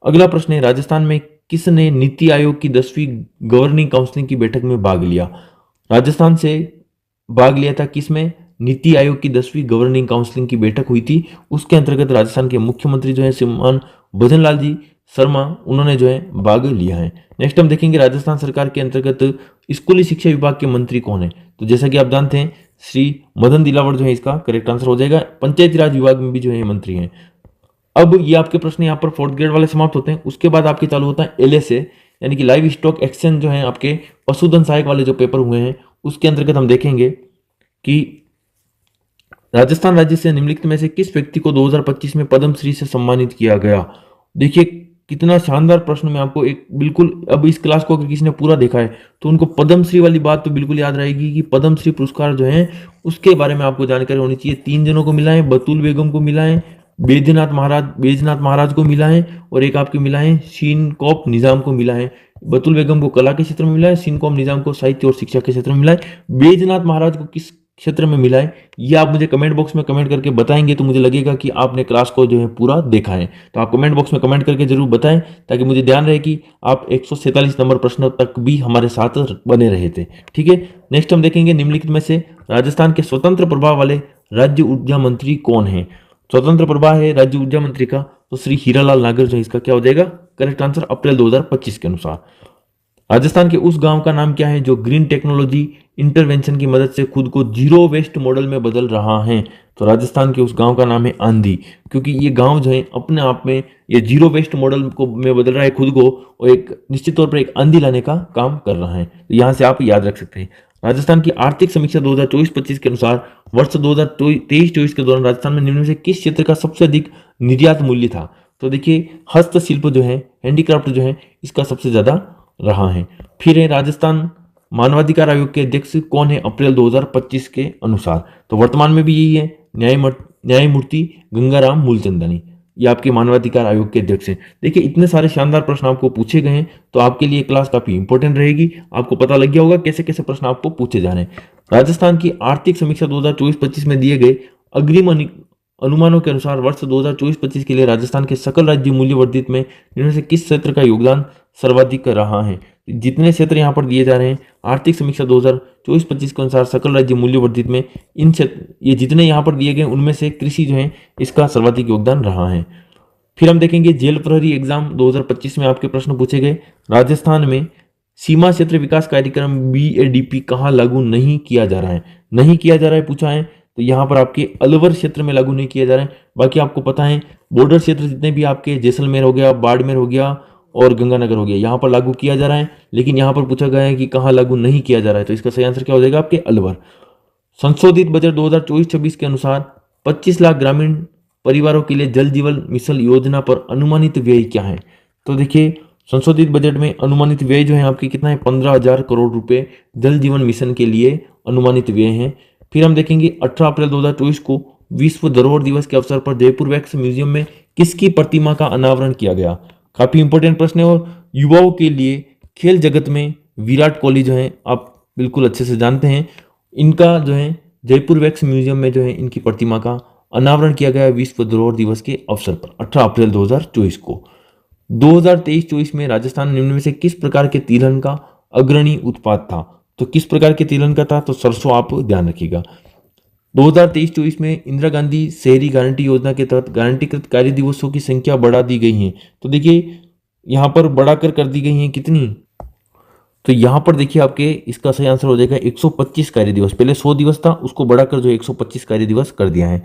अगला प्रश्न है, राजस्थान में किसने नीति आयोग की 10वीं गवर्निंग काउंसिल की बैठक में भाग लिया? राजस्थान से भाग लिया था किसमें? नीति आयोग की 10वीं गवर्निंग काउंसिल की बैठक हुई थी, उसके अंतर्गत राजस्थान के मुख्यमंत्री जो है श्रीमान भजनलाल जी शर्मा, उन्होंने जो है भाग लिया है। नेक्स्ट हम देखेंगे, राजस्थान सरकार के अंतर्गत स्कूली शिक्षा विभाग के मंत्री कौन है? तो जैसा कि आप जानते हैं श्री मदन दिलावर जो है इसका करेक्ट आंसर हो जाएगा। पंचायती राज विभाग में भी जो है मंत्री हैं। अब ये आपके प्रश्न यहाँ पर 4th ग्रेड वाले समाप्त होते हैं। उसके बाद आपके चालू होता है LSA यानी कि लाइव स्टॉक एक्सचेंज जो है आपके पशुधन सहायक वाले जो पेपर हुए हैं उसके अंतर्गत हम देखेंगे कि राजस्थान राज्य से निम्नलिखित में से किस व्यक्ति को 2025 में पद्मश्री से सम्मानित किया गया? देखिए कितना शानदार प्रश्न में आपको एक बिल्कुल, अब इस क्लास को अगर किसी ने पूरा देखा है तो उनको पद्मश्री वाली बात तो बिल्कुल याद रहेगी कि पद्मश्री पुरस्कार जो है उसके बारे में आपको जानकारी होनी चाहिए। 3 जनों को मिला है, बतुल बेगम को मिला है, बैजनाथ महाराज को मिला है और एक आपके मिला है सीनकॉप निजाम को मिला है। बतुल बेगम को कला के क्षेत्र में मिला है, सीनकॉप निजाम को साहित्य और शिक्षा के क्षेत्र में मिला है। बैजनाथ महाराज को किस क्षेत्र में मिला है ये आप मुझे कमेंट बॉक्स में कमेंट करके बताएंगे तो मुझे लगेगा कि आपने क्लास को जो है पूरा देखा है। तो आप कमेंट बॉक्स में कमेंट करके जरूर बताएं ताकि मुझे ध्यान रहे कि आप 147 नंबर प्रश्न तक भी हमारे साथ बने रहे थे। ठीक है, नेक्स्ट हम देखेंगे निम्नलिखित में से राजस्थान के स्वतंत्र प्रभाव वाले राज्य ऊर्जा मंत्री कौन है? स्वतंत्र प्रभाव है राज्य ऊर्जा मंत्री का तो श्री हीरालाल नागर जो है इसका क्या हो जाएगा करेक्ट आंसर अप्रैल 2025 के अनुसार। राजस्थान के उस गांव का नाम क्या है जो ग्रीन टेक्नोलॉजी इंटरवेंशन की मदद से खुद को जीरो वेस्ट मॉडल में बदल रहा है? तो राजस्थान के उस गांव का नाम है आंधी, क्योंकि ये गांव जो है अपने आप में ये जीरो वेस्ट मॉडल को में बदल रहा है खुद को और एक निश्चित तौर पर एक आंधी लाने का काम कर रहा है। तो यहाँ से आप याद रख सकते हैं। राजस्थान की आर्थिक समीक्षा 2024-25 के अनुसार वर्ष 2023-24 के दौरान राजस्थान में निम्न में से किस क्षेत्र का सबसे अधिक निर्यात मूल्य था? तो देखिए हस्तशिल्प जो है, हैंडीक्राफ्ट जो है इसका सबसे ज्यादा रहा है। फिर है राजस्थान मानवाधिकार आयोग के अध्यक्ष कौन है अप्रैल 2025 के अनुसार? तो वर्तमान में भी यही है न्यायमूर्ति गंगाराम मूलचंदानी, ये आपके मानवाधिकार आयोग के अध्यक्ष हैं। देखिए इतने सारे शानदार प्रश्न आपको पूछे गए हैं तो आपके लिए क्लास काफी इंपॉर्टेंट रहेगी। आपको पता लग गया होगा कैसे कैसे प्रश्न आपको पूछे जा रहे हैं। राजस्थान की आर्थिक समीक्षा 2024-25 में दिए गए अग्रिम अनुमानों के अनुसार वर्ष 2024-25 के लिए राजस्थान के सकल राज्य मूल्य वर्धित में इनमें से किस क्षेत्र का योगदान सर्वाधिक रहा है? जितने क्षेत्र यहाँ पर दिए जा रहे हैं आर्थिक समीक्षा 2024-25 के अनुसार सकल राज्य मूल्य वर्धित में इन क्षेत्र ये जितने यहाँ पर दिए गए उनमें से कृषि जो है इसका सर्वाधिक योगदान रहा है। फिर हम देखेंगे जेल प्रहरी एग्जाम 2025 में आपके प्रश्न पूछे गए। राजस्थान में सीमा क्षेत्र विकास कार्यक्रम BADP कहाँ लागू नहीं किया जा रहा है? नहीं किया जा रहा है पूछा है तो यहाँ पर आपके अलवर क्षेत्र में लागू नहीं किया जा रहा है। बाकी आपको पता है बॉर्डर क्षेत्र जितने भी आपके जैसलमेर हो गया, बाड़मेर हो गया और गंगानगर हो गया यहाँ पर लागू किया जा रहा है, लेकिन यहाँ पर पूछा गया है कि कहाँ लागू नहीं किया जा रहा है तो इसका सही आंसर क्या हो जाएगा आपके अलवर। संशोधित बजट 2024-26 के अनुसार 25 लाख ग्रामीण परिवारों के लिए जल जीवन मिशन योजना पर अनुमानित व्यय क्या है? तो देखिए संशोधित बजट में अनुमानित व्यय जो है आपके कितना है 15,000 करोड़ रुपए जल जीवन मिशन के लिए अनुमानित व्यय है। फिर हम देखेंगे 18 अप्रैल 2024 को विश्व धरोहर दिवस के अवसर पर जयपुर वैक्स म्यूजियम में किसकी प्रतिमा का अनावरण किया गया? काफी इंपॉर्टेंट प्रश्न है। और युवाओं के लिए खेल जगत में विराट कोहली जो है आप बिल्कुल अच्छे से जानते हैं, इनका जो है जयपुर वैक्स म्यूजियम में जो है इनकी प्रतिमा का अनावरण किया गया विश्व धरोहर दिवस के अवसर पर 18 अप्रैल 2024 को। 2023-24 में राजस्थान निम्न में से किस प्रकार के तिलहन का अग्रणी उत्पाद था? तो किस प्रकार के तिलहन का था? तो सरसों, आप ध्यान रखिएगा। 2023-24 में इंदिरा गांधी शहरी गारंटी योजना के तहत गारंटीकृत कार्य दिवसों की संख्या बढ़ा दी गई है। तो देखिए यहाँ पर बढ़ाकर कर दी गई है कितनी? तो यहाँ पर देखिए आपके इसका सही आंसर हो जाएगा 125 कार्य दिवस। पहले 100 दिवस था, उसको बढ़ाकर जो 125 कार्य दिवस कर दिया है।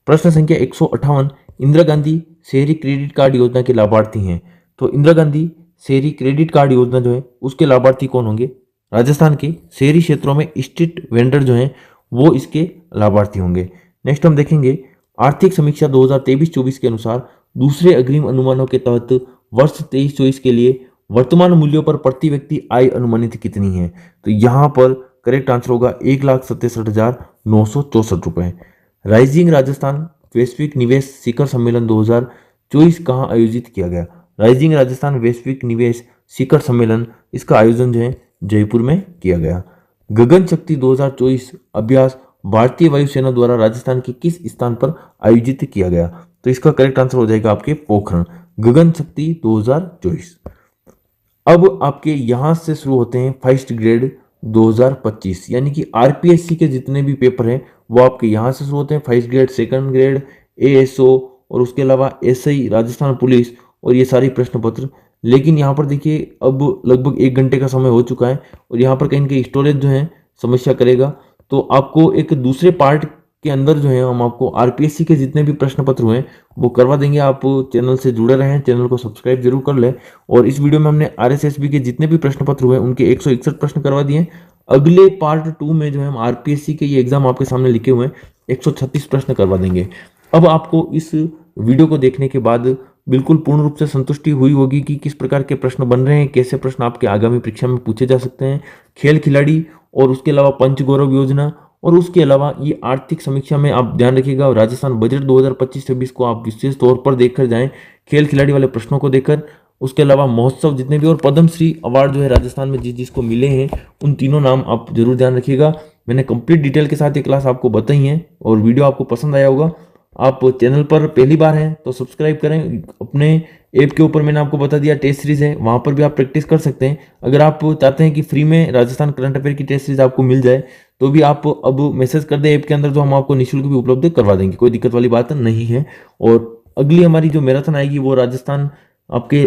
प्रश्न संख्या 158, इंदिरा गांधी शहरी क्रेडिट कार्ड योजना के लाभार्थी हैं। तो इंदिरा गांधी शहरी क्रेडिट कार्ड योजना जो है उसके लाभार्थी कौन होंगे? राजस्थान के शहरी क्षेत्रों में स्ट्रीट वेंडर जो हैं वो इसके लाभार्थी होंगे। नेक्स्ट हम देखेंगे आर्थिक समीक्षा 2023-24 के अनुसार दूसरे अग्रिम अनुमानों के तहत वर्ष 23-24 के लिए वर्तमान मूल्यों पर प्रति व्यक्ति आय अनुमानित कितनी है? तो यहाँ पर करेक्ट आंसर होगा 1,67,964 रुपए। राइजिंग राजस्थान वैश्विक निवेश शिखर सम्मेलन 2024 कहाँ आयोजित किया गया? राइजिंग राजस्थान वैश्विक निवेश शिखर सम्मेलन, इसका आयोजन जो है जयपुर में किया गया। गगन शक्ति 2024 अभ्यास भारतीय वायुसेना द्वारा राजस्थान के किस स्थान पर आयोजित किया गया? तो इसका करेक्ट आंसर हो जाएगा आपके पोखरण, गगन शक्ति 2024। अब आपके यहां से शुरू होते हैं फर्स्ट ग्रेड 2025, यानी कि आरपीएससी के जितने भी पेपर हैं वो आपके यहां से शुरू होते हैं। First grade, second grade, ASO और उसके अलावा एसआई, राजस्थान पुलिस और ये सारी प्रश्न पत्र। लेकिन यहाँ पर देखिए अब लगभग 1 घंटे का समय हो चुका है और यहाँ पर कहीं ना कहीं स्टोरेज जो है समस्या करेगा। तो आपको एक दूसरे पार्ट के अंदर जो है हम आपको आरपीएससी के जितने भी प्रश्न पत्र हुए वो करवा देंगे। आप चैनल से जुड़े रहें, चैनल को सब्सक्राइब जरूर कर लें। और इस वीडियो में हमने आरएसएसबी के जितने भी प्रश्न पत्र हुए उनके 161 प्रश्न करवा दिए। अगले पार्ट 2 में जो है हम आरपीएससी के ये एग्जाम आपके सामने लिखे हुए हैं 136 प्रश्न करवा देंगे। अब आपको इस वीडियो को देखने के बाद बिल्कुल पूर्ण रूप से संतुष्टि हुई होगी कि किस प्रकार के प्रश्न बन रहे हैं, कैसे प्रश्न आपके आगामी परीक्षा में पूछे जा सकते हैं। खेल खिलाड़ी और उसके अलावा पंच गौरव योजना और उसके अलावा ये आर्थिक समीक्षा में आप ध्यान रखिएगा। और राजस्थान बजट 2025-26 को आप विशेष तौर पर देखकर जाएं, खेल खिलाड़ी वाले प्रश्नों को देखकर। उसके अलावा महोत्सव जितने भी और पद्मश्री अवार्ड जो है राजस्थान में जिसको मिले हैं उन तीनों नाम आप जरूर ध्यान रखिएगा। मैंने कंप्लीट डिटेल के साथ ये क्लास आपको बताई है और वीडियो आपको पसंद आया होगा। आप चैनल पर पहली बार हैं तो सब्सक्राइब करें। अपने ऐप के ऊपर मैंने आपको बता दिया टेस्ट सीरीज है, वहां पर भी आप प्रैक्टिस कर सकते हैं। अगर आप चाहते हैं कि फ्री में राजस्थान करंट अफेयर की टेस्ट सीरीज आपको मिल जाए तो भी आप अब मैसेज कर दें ऐप के अंदर, जो हम आपको निःशुल्क भी उपलब्ध करवा देंगे, कोई दिक्कत वाली बात नहीं है। और अगली हमारी जो मैराथन आएगी वो राजस्थान आपके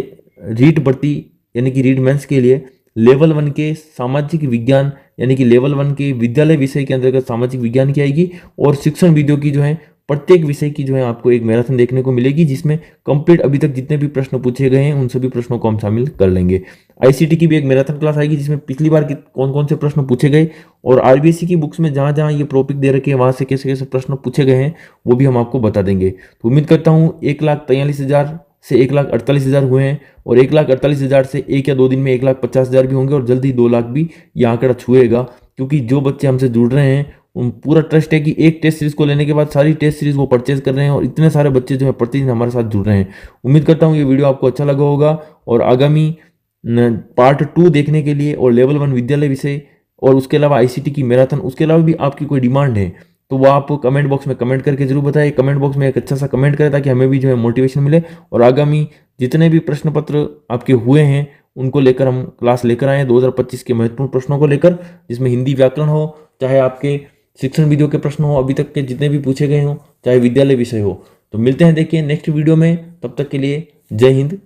रीट भर्ती यानी कि रीट मेंस के लिए लेवल 1 के सामाजिक विज्ञान यानी कि लेवल 1 के विद्यालय विषय के अंतर्गत सामाजिक विज्ञान की आएगी। और शिक्षण वीडियो की जो है प्रत्येक विषय की जो है आपको एक मैराथन देखने को मिलेगी, जिसमें कंप्लीट अभी तक जितने भी प्रश्न पूछे गए हैं उन सभी प्रश्नों को हम शामिल कर लेंगे। आईसीटी की भी एक मैराथन क्लास आएगी जिसमें पिछली बार कौन कौन से प्रश्न पूछे गए और आरबीएससी की बुक्स में जहां जहां ये टॉपिक दे रखे हैं वहां से कैसे कैसे प्रश्न पूछे गए हैं वो भी हम आपको बता देंगे। तो उम्मीद करता हूँ 1,43,000 से 1,48,000 हुए हैं और 1,48,000 से 1 या 2 दिन में 1,50,000 भी होंगे और जल्दी 2 लाख भी ये आंकड़ा छुएगा, क्योंकि जो बच्चे हमसे जुड़ रहे हैं उन पूरा ट्रस्ट है कि एक टेस्ट सीरीज को लेने के बाद सारी टेस्ट सीरीज वो परचेज कर रहे हैं और इतने सारे बच्चे जो है प्रतिदिन हमारे साथ जुड़ रहे हैं। उम्मीद करता हूँ ये वीडियो आपको अच्छा लगा होगा और आगामी पार्ट 2 देखने के लिए और लेवल 1 विद्यालय विषय और उसके अलावा आईसीटी की मैराथन, उसके अलावा भी आपकी कोई डिमांड है तो वो आप कमेंट बॉक्स में कमेंट करके जरूर बताएं। कमेंट बॉक्स में एक अच्छा सा कमेंट करें ताकि हमें भी जो है मोटिवेशन मिले और आगामी जितने भी प्रश्न पत्र आपके हुए हैं उनको लेकर हम क्लास लेकर आए 2025 के महत्वपूर्ण प्रश्नों को लेकर, जिसमें हिंदी व्याकरण हो, चाहे आपके शिक्षण वीडियो के प्रश्न हो अभी तक के जितने भी पूछे गए हों, चाहे विद्यालय विषय हो। तो मिलते हैं देखिए नेक्स्ट वीडियो में, तब तक के लिए जय हिंद।